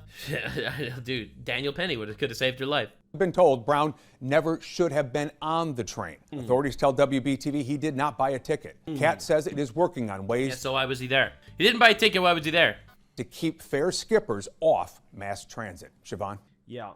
Dude, Daniel Penny could have saved your life. Been told Brown never should have been on the train. Authorities tell WBTV he did not buy a ticket. Kat says it is working on ways. Yeah, so why was he there? He didn't buy a ticket. Why was he there? To keep fare skippers off mass transit. Siobhan? Yeah.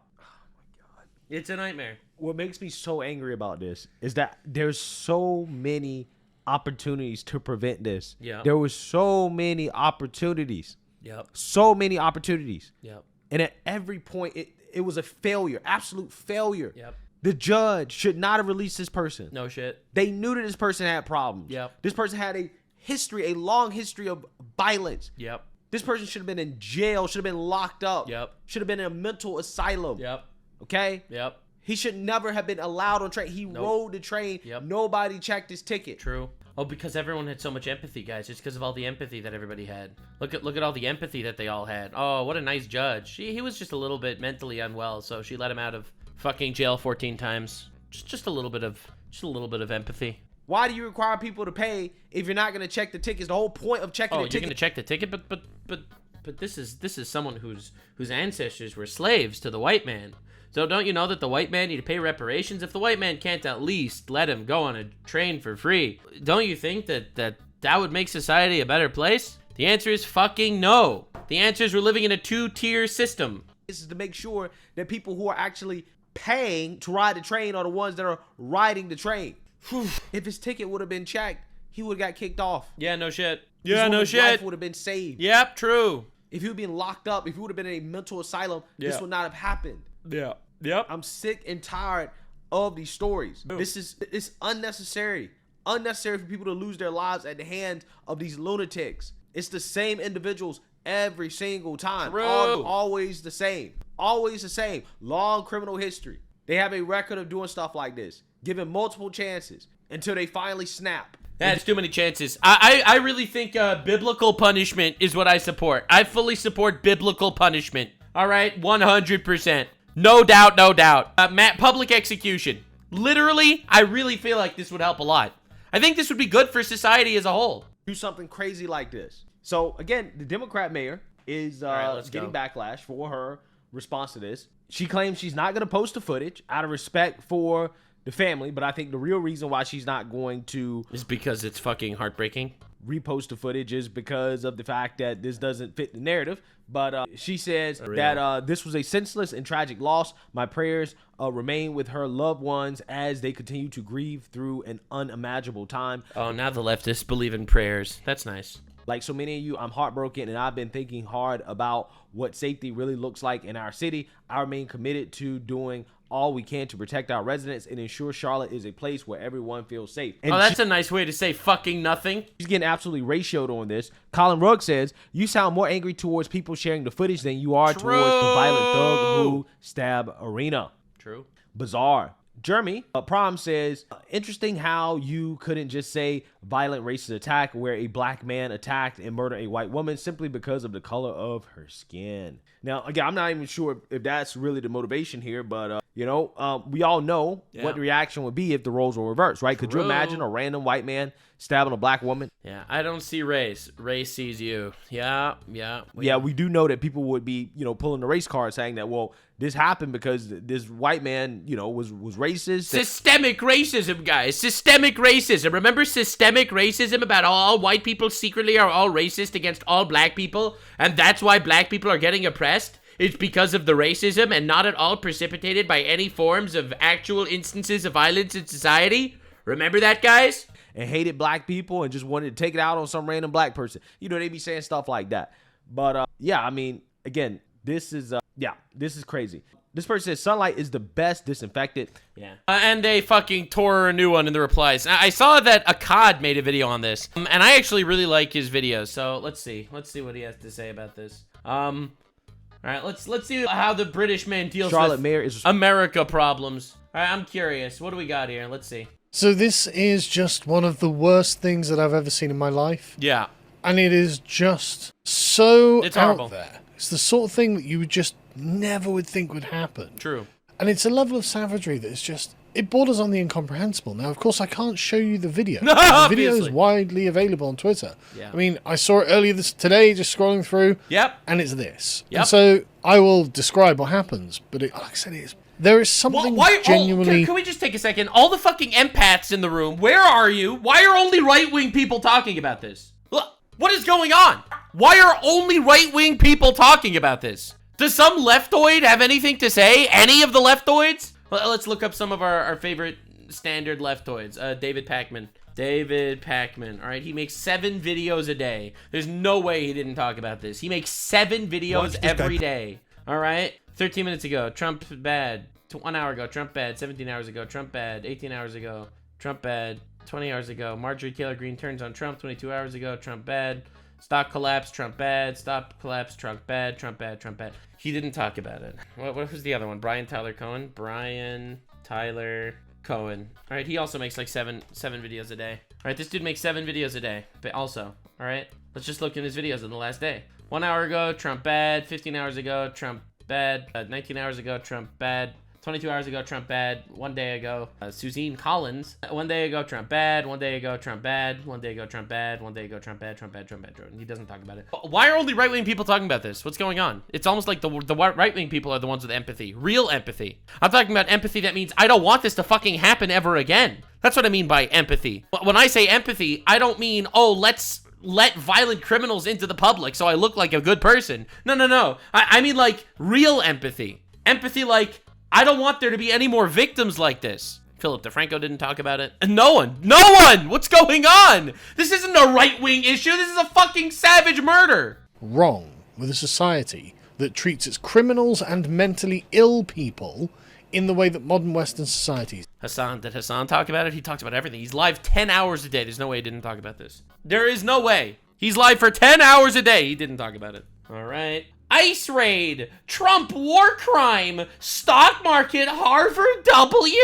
It's a nightmare. What makes me so angry about this is that there's so many opportunities to prevent this. Yeah. There was so many opportunities. Yep. So many opportunities. Yep. And at every point, it was a failure, absolute failure. Yep. The judge should not have released this person. No shit. They knew that this person had problems. Yep. This person had a long history of violence. Yep. This person should have been in jail, should have been locked up. Yep. Should have been in a mental asylum. Yep. Okay? Yep. He should never have been allowed on train. He rode the train. Yep. Nobody checked his ticket. True. Oh, because everyone had so much empathy, guys. It's because of all the empathy that everybody had. Look at all the empathy that they all had. Oh, what a nice judge. He was just a little bit mentally unwell, so she let him out of fucking jail 14 times. Just a little bit of empathy. Why do you require people to pay if you're not going to check the tickets? The whole point of checking the ticket. Oh, you're going to check the ticket, but this is someone whose ancestors were slaves to the white man. So don't you know that the white man need to pay reparations? If the white man can't at least let him go on a train for free, don't you think that would make society a better place? The answer is fucking no. The answer is we're living in a two-tier system. This is to make sure that people who are actually paying to ride the train are the ones that are riding the train. If his ticket would have been checked, he would have got kicked off. Yeah, no shit. Yeah, no shit. His life would have been saved. Yep, true. If he would have been locked up, if he would have been in a mental asylum, this would not have happened. Yeah. Yep. I'm sick and tired of these stories. It's unnecessary. Unnecessary for people to lose their lives at the hands of these lunatics. It's the same individuals every single time. Always the same. Always the same. Long criminal history. They have a record of doing stuff like this, given multiple chances until they finally snap. That's too many chances. I really think biblical punishment is what I support. I fully support biblical punishment. All right, 100%. No doubt, no doubt. Public execution. Literally, I really feel like this would help a lot. I think this would be good for society as a whole. Do something crazy like this. So, again, the Democrat mayor is getting backlash for her response to this. She claims she's not going to post the footage out of respect for the family, but I think the real reason why she's not going to is because it's fucking heartbreaking. Repost the footage is because of the fact that this doesn't fit the narrative. But she says that this was a senseless and tragic loss. My prayers remain with her loved ones as they continue to grieve through an unimaginable time. Oh, now the leftists believe in prayers. That's nice. Like so many of you, I'm heartbroken, and I've been thinking hard about what safety really looks like in our city. I remain committed to doing all we can to protect our residents and ensure Charlotte is a place where everyone feels safe. And that's a nice way to say fucking nothing. She's getting absolutely ratioed on this. Colin Rugg says, you sound more angry towards people sharing the footage than you are towards the violent thug who stabbed Arena. True. Bizarre. Jeremy Prom says, interesting how you couldn't just say violent racist attack where a black man attacked and murdered a white woman simply because of the color of her skin. Now, again, I'm not even sure if that's really the motivation here, but, you know, we all know what the reaction would be if the roles were reversed, right? Could you imagine a random white man stabbing a black woman? Yeah, I don't see race. Race sees you. Yeah. Yeah, we do know that people would be, you know, pulling the race card saying that, well, this happened because this white man, you know, was racist. Systemic racism, guys. Systemic racism. Remember systemic racism about all white people secretly are all racist against all black people? And that's why black people are getting oppressed? It's because of the racism and not at all precipitated by any forms of actual instances of violence in society? Remember that, guys? And hated black people and just wanted to take it out on some random black person. You know, they be saying stuff like that. But, yeah, I mean, again, this is crazy. This person says sunlight is the best disinfectant. Yeah. And they fucking tore a new one in the replies. I saw that Akkad made a video on this. And I actually really like his videos. So let's see. Let's see what he has to say about this. All right, let's see how the British man deals Charlotte with Mayor is America problems. All right, I'm curious. What do we got here? Let's see. So this is just one of the worst things that I've ever seen in my life. Yeah. And it is just so it's out horrible. there. It's the sort of thing that you would just never would think would happen. True. And it's a level of savagery that is just, it borders on the incomprehensible. Now, of course, I can't show you the video. The video is widely available on Twitter. Yeah. I mean, I saw it earlier today, just scrolling through. Yep. And it's this. Yep. And so I will describe what happens. But like I said, there is something genuinely... Can we just take a second? All the fucking empaths in the room, where are you? Why are only right-wing people talking about this? What is going on? Why are only right-wing people talking about this? Does some leftoid have anything to say? Any of the leftoids? Well, let's look up some of our favorite standard leftoids. David Pacman. David Pacman. All right, he makes 7 videos a day. There's no way he didn't talk about this. He makes 7 videos every day. All right? 13 minutes ago, Trump bad. 1 hour ago, Trump bad. 17 hours ago, Trump bad. 18 hours ago, Trump bad. 20 hours ago, Marjorie Taylor Greene turns on Trump. 22 hours ago, Trump bad. Stock collapse, Trump bad. Stock collapse, Trump bad. Trump bad, Trump bad. He didn't talk about it. What was the other one? Brian Tyler Cohen? Brian Tyler Cohen. All right, he also makes like seven videos a day. All right, this dude makes 7 videos a day. But also, all right, let's just look at his videos in the last day. 1 hour ago, Trump bad. 15 hours ago, Trump bad. 19 hours ago, Trump bad. 22 hours ago, Trump bad. 1 day ago, Suzanne Collins. 1 day ago, Trump bad. 1 day ago, Trump bad. 1 day ago, Trump bad. 1 day ago, Trump bad. Trump bad. Trump bad. He doesn't talk about it. Why are only right-wing people talking about this? What's going on? It's almost like the right-wing people are the ones with empathy. Real empathy. I'm talking about empathy that means I don't want this to fucking happen ever again. That's what I mean by empathy. When I say empathy, I don't mean, oh, let's let violent criminals into the public so I look like a good person. No. I mean like real empathy. Empathy like, I don't want there to be any more victims like this. Philip DeFranco didn't talk about it. And no one. What's going on? This isn't a right-wing issue. This is a fucking savage murder. Wrong with a society that treats its criminals and mentally ill people in the way that modern Western societies. Did Hassan talk about it? He talks about everything. He's live 10 hours a day. There's no way he didn't talk about this. There is no way. He's live for 10 hours a day. He didn't talk about it. All right. ICE raid, Trump war crime, stock market, Harvard W.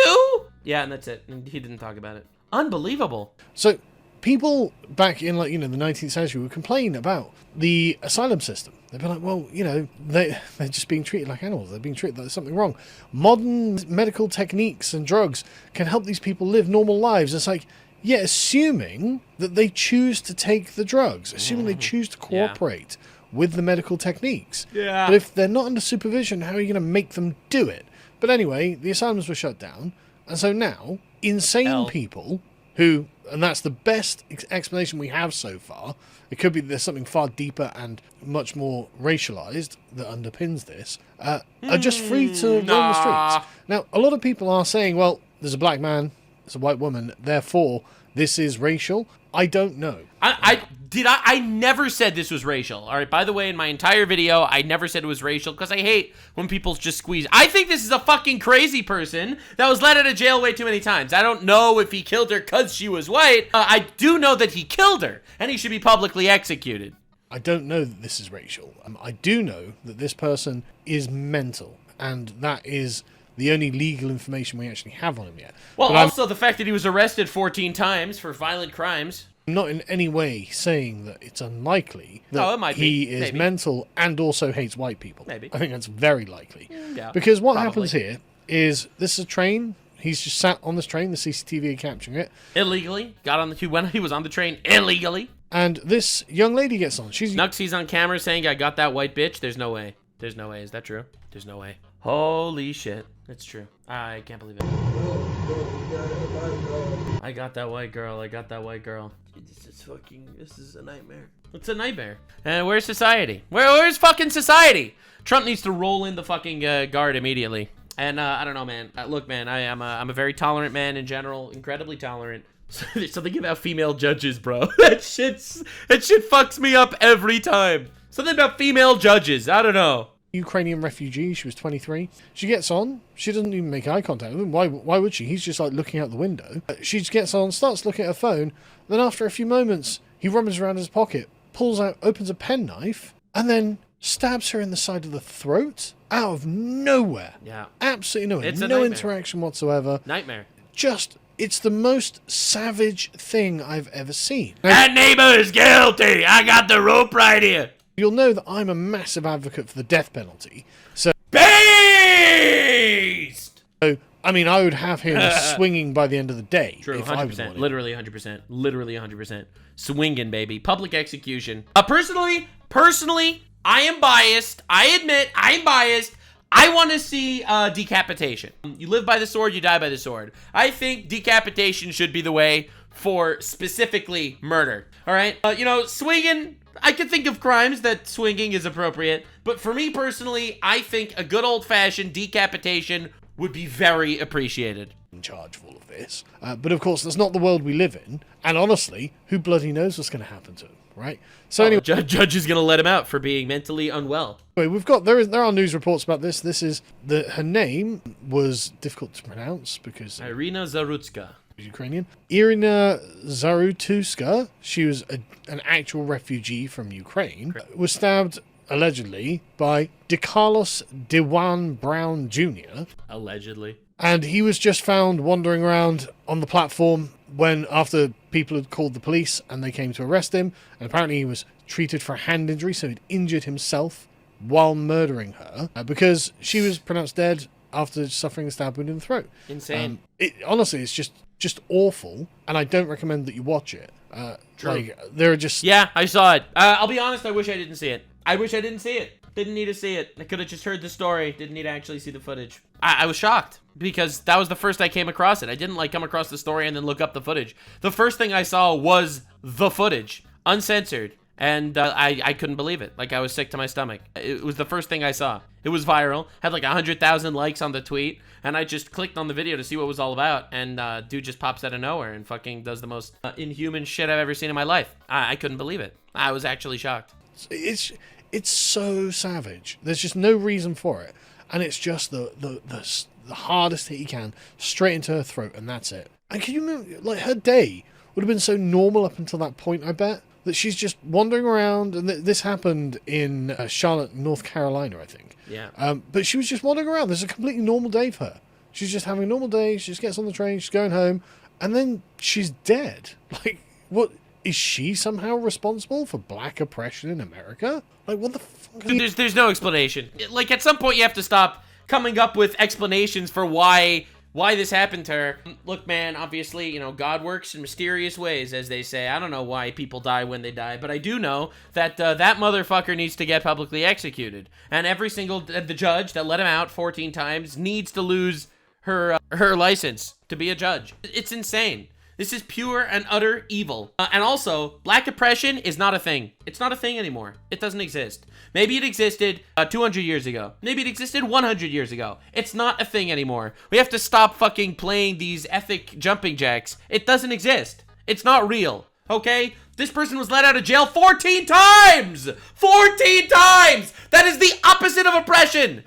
Yeah, and that's it. And he didn't talk about it. Unbelievable. So people back in the 19th century would complain about the asylum system. They'd be like, well, they're just being treated like animals. They're being treated like there's something wrong. Modern medical techniques and drugs can help these people live normal lives. It's like, yeah, assuming that they choose to take the drugs, assuming they choose to cooperate with the medical techniques. Yeah. But if they're not under supervision, how are you going to make them do it? But anyway, the asylums were shut down. And so now, insane people who, and that's the best explanation we have so far, it could be there's something far deeper and much more racialized that underpins this, are just free to roam the streets. Now, a lot of people are saying, well, there's a black man, there's a white woman, therefore this is racial. I don't know. I never said this was racial. All right, by the way, in my entire video, I never said it was racial because I hate when people just squeeze. I think this is a fucking crazy person that was let out of jail way too many times. I don't know if he killed her because she was white. I do know that he killed her, and he should be publicly executed. I don't know that this is racial. I do know that this person is mental, and that is the only legal information we actually have on him yet. Well, also the fact that he was arrested 14 times for violent crimes. Not in any way saying that it's unlikely that he is mental and also hates white people. Maybe. I think that's very likely. Yeah, because what happens here is this is a train. He's just sat on this train. The CCTV are capturing it. Illegally. He was on the train illegally. And this young lady gets on. Nuxie's on camera saying, I got that white bitch. There's no way. There's no way. Is that true? There's no way. Holy shit. It's true. I can't believe it. I got that white girl. I got that white girl. This is a nightmare. It's a nightmare. And where's society? Where's fucking society? Trump needs to roll in the fucking guard immedately. And I don't know, man. Look, man, I'm a very tolerant man in general. Incredibly tolerant. Something about female judges, bro. That shit fucks me up every time. Something about female judges. I don't know. Ukrainian refugee. She was 23. She gets on. She doesn't even make eye contact with him. Why would she? He's just like looking out the window. She just gets on, starts looking at her phone. Then after a few moments, he rummages around his pocket, pulls out, opens a penknife, and then stabs her in the side of the throat out of nowhere. Yeah. Absolutely nowhere. It's a no nightmare. Interaction whatsoever. Nightmare. It's the most savage thing I've ever seen. That neighbor is guilty. I got the rope right here. You'll know that I'm a massive advocate for the death penalty. So, Beast! So, I mean, I would have him swinging by the end of the day. True, if 100%. Literally 100%. Literally 100%. Swinging, baby. Public execution. Personally, I am biased. I admit I'm biased. I want to see decapitation. You live by the sword, you die by the sword. I think decapitation should be the way for specifically murder. All right? Swinging, I can think of crimes that swinging is appropriate. But for me personally, I think a good old-fashioned decapitation would be very appreciated. In charge of all of this. But of course, that's not the world we live in. And honestly, who bloody knows what's going to happen to him, right? So anyway, judge is going to let him out for being mentally unwell. We've got there are news reports about this. This is her name was difficult to pronounce because Irina Zarutska. Ukrainian. Irina Zarutuska, she was an actual refugee from Ukraine, was stabbed allegedly by DeCarlos Dewan Brown Jr. Allegedly. And he was just found wandering around on the platform after people had called the police and they came to arrest him. And apparently he was treated for a hand injury, so he'd injured himself while murdering her because she was pronounced dead after suffering a stab wound in the throat. Insane. Honestly, it's just awful, and I don't recommend that you watch it. True. There are just... Yeah, I saw it. I'll be honest, I wish I didn't see it. Didn't need to see it. I could have just heard the story. Didn't need to actually see the footage. I was shocked because that was the first I came across it. I didn't come across the story and then look up the footage. The first thing I saw was the footage, uncensored. And I couldn't believe it. I was sick to my stomach. It was the first thing I saw. It was viral. Had 100,000 likes on the tweet. And I just clicked on the video to see what it was all about. And dude just pops out of nowhere and fucking does the most inhuman shit I've ever seen in my life. I couldn't believe it. I was actually shocked. It's so savage. There's just no reason for it. And it's just the hardest hit he can, straight into her throat, and that's it. And can you remember, her day would have been so normal up until that point, I bet. That she's just wandering around, and this happened in Charlotte, North Carolina, I think. Yeah. But she was just wandering around. This is a completely normal day for her. She's just having a normal day. She just gets on the train. She's going home, and then she's dead. What is she somehow responsible for black oppression in America? What the fuck? There's no explanation. At some point, you have to stop coming up with explanations for why this happened to her. Look, man, obviously, God works in mysterious ways, as they say. I don't know why people die when they die, but I do know that that motherfucker needs to get publicly executed. And every single the judge that let him out 14 times needs to lose her license to be a judge. It's insane. This is pure and utter evil. And also, black oppression is not a thing. It's not a thing anymore. It doesn't exist. Maybe it existed 200 years ago. Maybe it existed 100 years ago. It's not a thing anymore. We have to stop fucking playing these ethic jumping jacks. It doesn't exist. It's not real. okay? This person was let out of jail 14 times! 14 times! That is the opposite of oppression!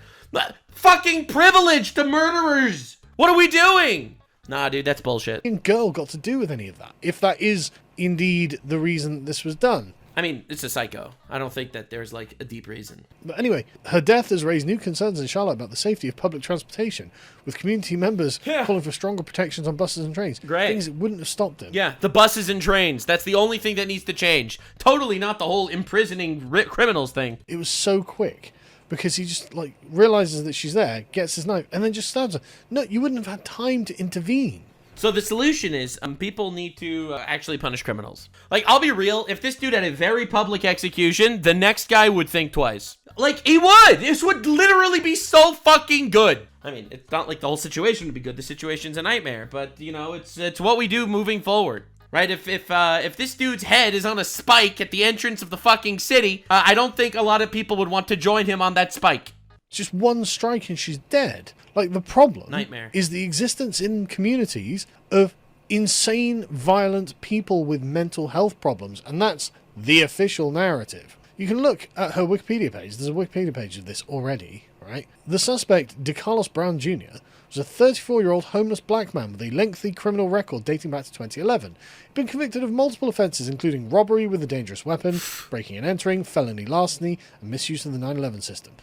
Fucking privilege to murderers! What are we doing? Nah, dude, that's bullshit. Girl got to do with any of that, if that is indeed the reason this was done. I mean, it's a psycho. I don't think that there's, like, a deep reason. But anyway, her death has raised new concerns in Charlotte about the safety of public transportation, with community members calling for stronger protections on buses and trains. Great. Things that wouldn't have stopped him. Yeah, the buses and trains. That's the only thing that needs to change. Totally not the whole imprisoning criminals thing. It was so quick, because he just, like, realizes that she's there, gets his knife, and then just stabs her. No, you wouldn't have had time to intervene. So the solution is people need to actually punish criminals. Like, I'll be real, if this dude had a very public execution, the next guy would think twice. Like, he would! This would literally be so fucking good. I mean, it's not like the whole situation would be good. The situation's a nightmare, but, you know, it's what we do moving forward. Right? If this dude's head is on a spike at the entrance of the fucking city, I don't think a lot of people would want to join him on that spike. Just one strike and she's dead. Like, the problem Nightmare. is the existence in communities of insane, violent people with mental health problems, and that's the official narrative. You can look at her Wikipedia page. There's a Wikipedia page of this already, right? The suspect, DeCarlos Brown Jr., was a 34-year-old homeless black man with a lengthy criminal record dating back to 2011. He'd been convicted of multiple offences, including robbery with a dangerous weapon, breaking and entering, felony larceny, and misuse of the 911 system.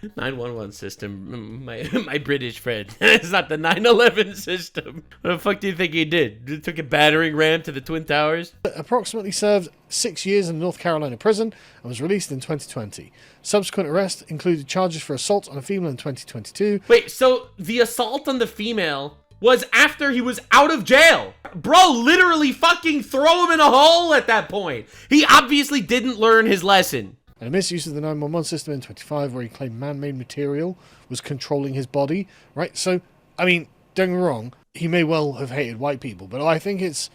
911 system, my British friend. It's not the 911 system. What the fuck do you think he did? He took a battering ram to the Twin Towers? Approximately served 6 years in a North Carolina prison and was released in 2020. Subsequent arrest included charges for assault on a female in 2022. Wait, so the assault on the female was after he was out of jail? Bro, literally fucking throw him in a hole at that point. He obviously didn't learn his lesson. And a misuse of the 911 system in 25, where he claimed man-made material was controlling his body, right? So, I mean, don't get me wrong, he may well have hated white people, but I think it's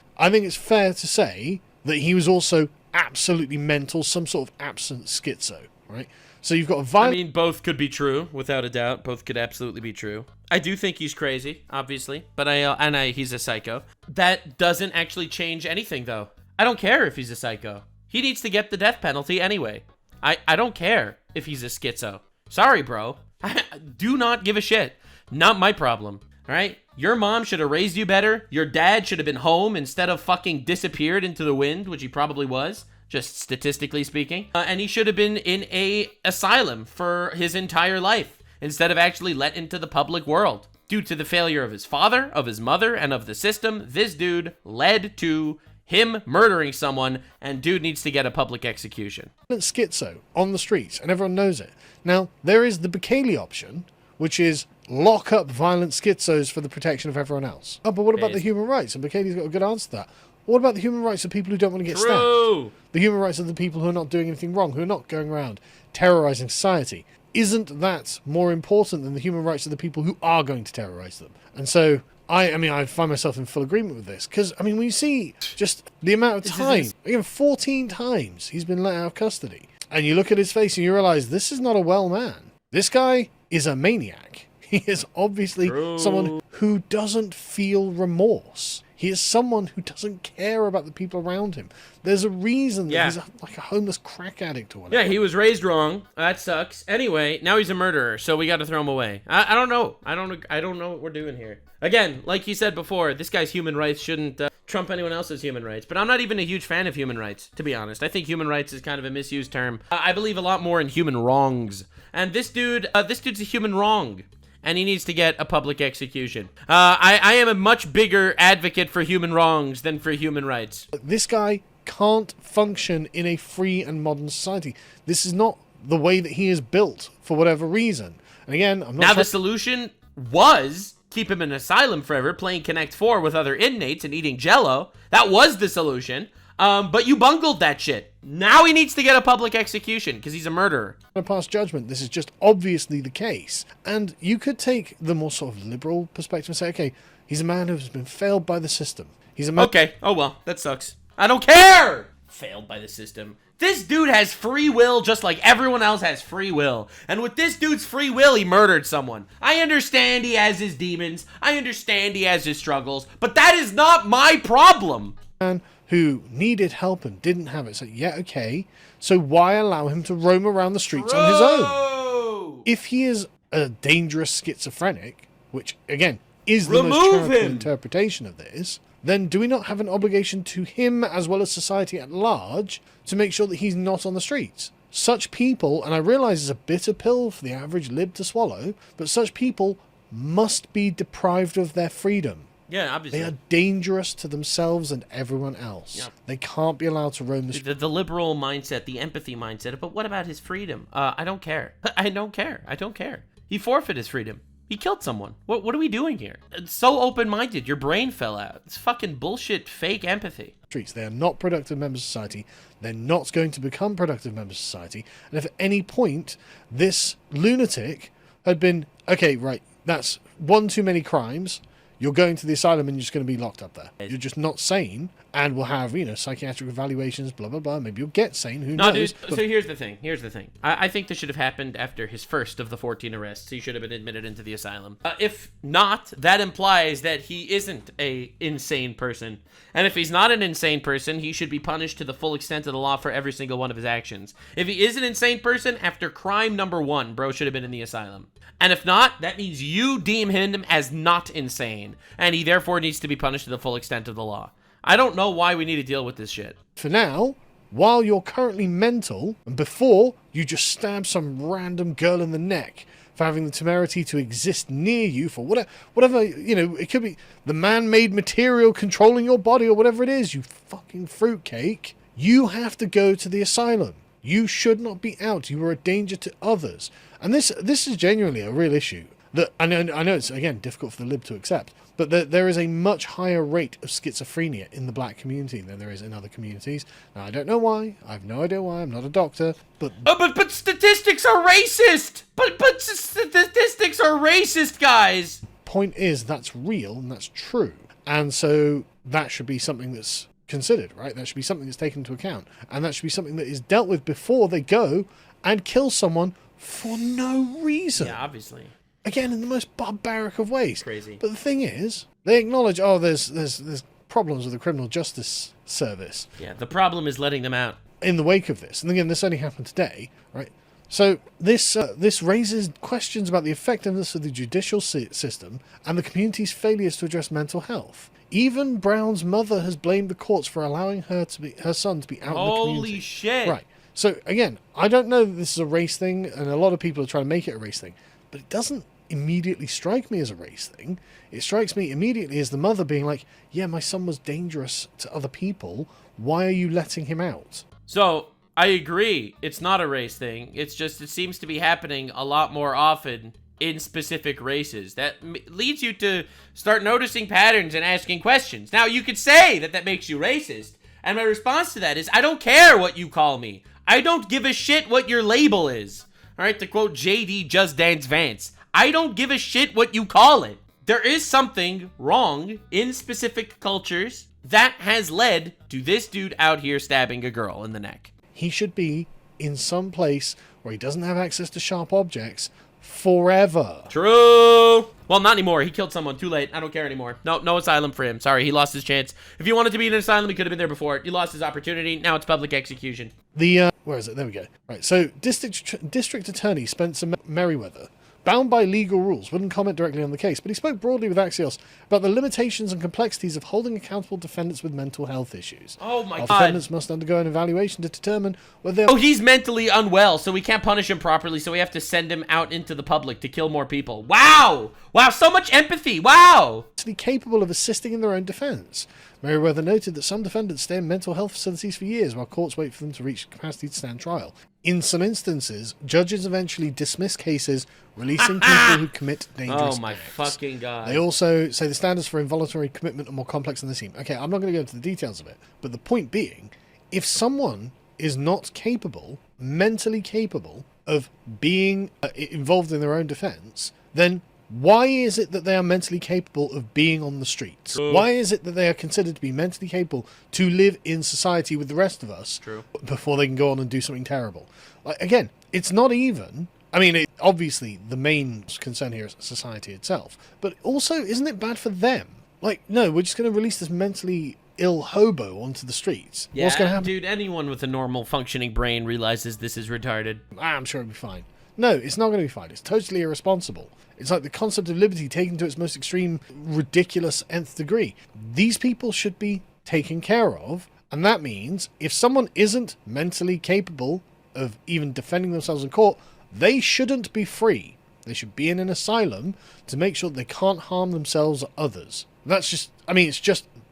fair to say that he was also absolutely mental, some sort of absent schizo, right? So you've got a violent... I mean, both could be true, without a doubt. Both could absolutely be true. I do think he's crazy, obviously, but he's a psycho. That doesn't actually change anything, though. I don't care if he's a psycho. He needs to get the death penalty anyway. I don't care if he's a schizo. Sorry, bro. I do not give a shit. Not my problem, all right? Your mom should have raised you better. Your dad should have been home instead of fucking disappeared into the wind, which he probably was, just statistically speaking. And he should have been in a asylum for his entire life instead of actually let into the public world. Due to the failure of his father, of his mother, and of the system, this dude led to him murdering someone, and dude needs to get a public execution. Schizo on the streets, and everyone knows it. Now, there is the Bukele option, which is lock up violent schizos for the protection of everyone else. Oh, but what about the human rights? And Bukele's got a good answer to that. What about the human rights of people who don't want to get stabbed? The human rights of the people who are not doing anything wrong, who are not going around terrorizing society. Isn't that more important than the human rights of the people who are going to terrorize them? And so... I find myself in full agreement with this, because, I mean, when you see just the amount of time, again, 14 times he's been let out of custody, and you look at his face and you realize this is not a well man. This guy is a maniac. He is obviously someone who doesn't feel remorse. He is someone who doesn't care about the people around him. There's a reason that he's like a homeless crack addict or whatever. Yeah, he was raised wrong. That sucks. Anyway, now he's a murderer, so we got to throw him away. I don't know. I don't know what we're doing here. Again, like you said before, this guy's human rights shouldn't trump anyone else's human rights. But I'm not even a huge fan of human rights, to be honest. I think human rights is kind of a misused term. I believe a lot more in human wrongs. And this dude's a human wrong. And he needs to get a public execution. I am a much bigger advocate for human wrongs than for human rights. This guy can't function in a free and modern society. This is not the way that he is built, for whatever reason. And again, I'm not... Now, the solution was keep him in an asylum forever, playing Connect 4 with other inmates and eating Jell-O. That was the solution. But you bungled that shit. Now he needs to get a public execution because he's a murderer. To pass judgment, this is just obviously the case. And you could take the more sort of liberal perspective and say, okay, he's a man who's been failed by the system. He's a man... Okay, oh well, that sucks. I don't care! Failed by the system. This dude has free will just like everyone else has free will. And with this dude's free will, he murdered someone. I understand he has his demons. I understand he has his struggles. But that is not my problem. Man who needed help and didn't have it. So, yeah, okay. So why allow him to roam around the streets on his own? If he is a dangerous schizophrenic, which, again, is the most charitable interpretation of this, then do we not have an obligation to him as well as society at large to make sure that he's not on the streets? Such people, and I realise it's a bitter pill for the average lib to swallow, but such people must be deprived of their freedom. Yeah, obviously. They are dangerous to themselves and everyone else. Yep. They can't be allowed to roam the streets. The liberal mindset, the empathy mindset, but what about his freedom? I don't care. I don't care. He forfeited his freedom. He killed someone. What are we doing here? It's so open-minded. Your brain fell out. It's fucking bullshit, fake empathy. They are not productive members of society. They're not going to become productive members of society. And if at any point this lunatic had been, okay, right, that's one too many crimes, you're going to the asylum and you're just going to be locked up there. You're just not sane and will have, psychiatric evaluations, blah, blah, blah. Maybe you'll get sane. Who knows? Dude, so here's the thing. I think this should have happened after his first of the 14 arrests. He should have been admitted into the asylum. If not, that implies that he isn't a insane person. And if he's not an insane person, he should be punished to the full extent of the law for every single one of his actions. If he is an insane person, after crime number 1, bro should have been in the asylum. And if not, that means you deem him as not insane, and he therefore needs to be punished to the full extent of the law. I don't know why we need to deal with this shit. For now, while you're currently mental, and before you just stab some random girl in the neck for having the temerity to exist near you for whatever, it could be the man-made material controlling your body or whatever it is, you fucking fruitcake, you have to go to the asylum. You should not be out. You are a danger to others. And this is genuinely a real issue. That I know it's, again, difficult for the lib to accept, but there is a much higher rate of schizophrenia in the black community than there is in other communities. Now, I don't know why. I have no idea why. I'm not a doctor, but... But statistics are racist! But statistics are racist, guys! Point is, that's real and that's true. And so that should be something that's considered, right? That should be something that's taken into account. And that should be something that is dealt with before they go and kill someone for no reason. Yeah, obviously. Again, in the most barbaric of ways. Crazy. But the thing is, they acknowledge, there's problems with the criminal justice service. Yeah, the problem is letting them out. In the wake of this. And again, this only happened today, right? So this raises questions about the effectiveness of the judicial system and the community's failures to address mental health. Even Brown's mother has blamed the courts for allowing her son to be out in the community. Holy shit. Right. So again, I don't know that this is a race thing, and a lot of people are trying to make it a race thing, but it doesn't immediately strike me as a race thing. It strikes me immediately as the mother being like, yeah, my son was dangerous to other people. Why are you letting him out? So I agree. It's not a race thing. It's just, it seems to be happening a lot more often in specific races. That leads you to start noticing patterns and asking questions. Now, you could say that makes you racist. And my response to that is, I don't care what you call me. I don't give a shit what your label is. All right, to quote JD Just Dance Vance, I don't give a shit what you call it. There is something wrong in specific cultures that has led to this dude out here stabbing a girl in the neck. He should be in some place where he doesn't have access to sharp objects forever. True. Well, not anymore. He killed someone. Too late. I don't care anymore. No asylum for him. Sorry, he lost his chance. If he wanted to be in an asylum, he could have been there before. He lost his opportunity. Now it's public execution. Where is it? There we go. Right. So, District Attorney Spencer Merriweather, bound by legal rules, wouldn't comment directly on the case, but he spoke broadly with Axios about the limitations and complexities of holding accountable defendants with mental health issues. Oh my God. Defendants must undergo an evaluation to determine whether... Oh, he's mentally unwell, so we can't punish him properly, so we have to send him out into the public to kill more people. Wow! Wow, so much empathy! Wow! ...capable of assisting in their own defense. Merriweather noted that some defendants stay in mental health facilities for years while courts wait for them to reach capacity to stand trial. In some instances, judges eventually dismiss cases, releasing people who commit dangerous acts. Oh my fucking God. They also say the standards for involuntary commitment are more complex than they seem. Okay, I'm not going to go into the details of it, but the point being, if someone is not capable, mentally capable, of being involved in their own defense, then why is it that they are mentally capable of being on the streets? True. Why is it that they are considered to be mentally capable to live in society with the rest of us before they can go on and do something terrible? Like, again, it's not even... I mean, obviously, the main concern here is society itself. But also, isn't it bad for them? Like, no, we're just going to release this mentally ill hobo onto the streets, Yeah, what's going to happen? Dude, anyone with a normal functioning brain realizes this is retarded. I'm sure it'll be fine. No, it's not going to be fine. It's totally irresponsible. It's like the concept of liberty taken to its most extreme, ridiculous nth degree. These people should be taken care of, and that means if someone isn't mentally capable of even defending themselves in court, they shouldn't be free. They should be in an asylum to make sure that they can't harm themselves or others. That's just,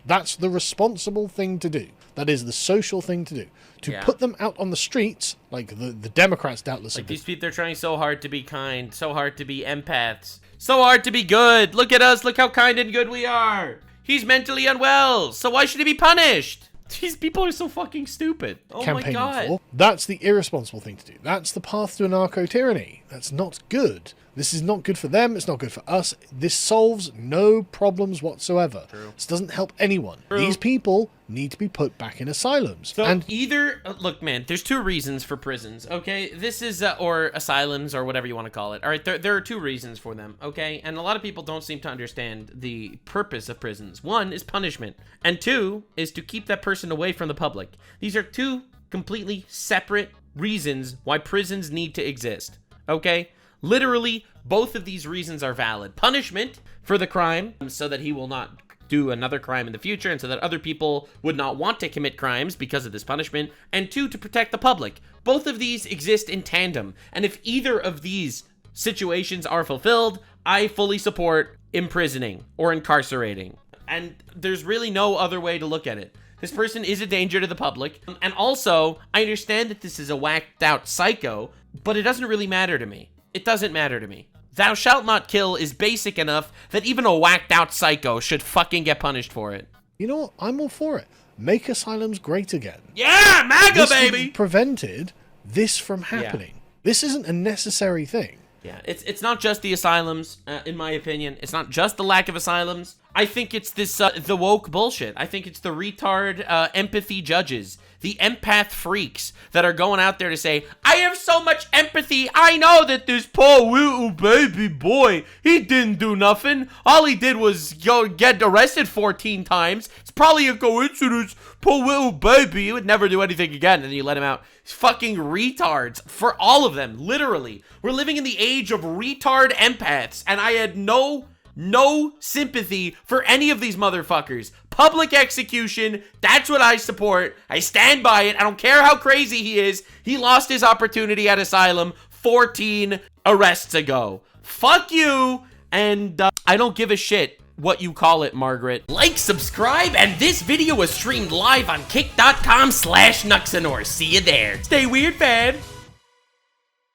that's the responsible thing to do. That is the social thing to do. To put them out on the streets, like the Democrats doubtless like these people, they're trying so hard to be kind, so hard to be empaths, so hard to be good. Look at us, look how kind and good we are. He's mentally unwell, so why should he be punished? These people are so fucking stupid. Oh my God. That's the irresponsible thing to do. That's the path to anarcho-tyranny. That's not good. This is not good for them. It's not good for us. This solves no problems whatsoever. True. This doesn't help anyone. True. These people need to be put back in asylums. So either, look, man, there's two reasons for prisons, okay? This is, or asylums, or whatever you want to call it. All right, there are two reasons for them, okay? And a lot of people don't seem to understand the purpose of prisons. One is punishment, and two is to keep that person away from the public. These are two completely separate reasons why prisons need to exist, okay? Literally, both of these reasons are valid. Punishment for the crime, so that he will not do another crime in the future, and so that other people would not want to commit crimes because of this punishment. And two, to protect the public. Both of these exist in tandem. And if either of these situations are fulfilled, I fully support imprisoning or incarcerating. And there's really no other way to look at it. This person is a danger to the public. And also, I understand that this is a whacked out psycho, but it doesn't really matter to me. It doesn't matter to me. Thou shalt not kill is basic enough that even a whacked out psycho should fucking get punished for it. You know what? I'm all for it. Make asylums great again. Yeah, MAGA, baby! This prevented this from happening. Yeah. This isn't a necessary thing. Yeah, it's not just the asylums, in my opinion. It's not just the lack of asylums. I think it's this, the woke bullshit. I think it's the retard, empathy judges. The empath freaks that are going out there to say, I have so much empathy. I know that this poor little baby boy, he didn't do nothing. All he did was go get arrested 14 times. It's probably a coincidence. Poor little baby. He would never do anything again. And then you let him out. Fucking retards. For all of them. Literally. We're living in the age of retard empaths. And I had no sympathy for any of these motherfuckers. Public execution, that's what I support. I stand by it. I don't care how crazy he is. He lost his opportunity at asylum 14 arrests ago. Fuck you. And I don't give a shit what you call it, Margaret. Like, subscribe, and this video was streamed live on kick.com/Nuxanor. See you there. Stay weird, fam.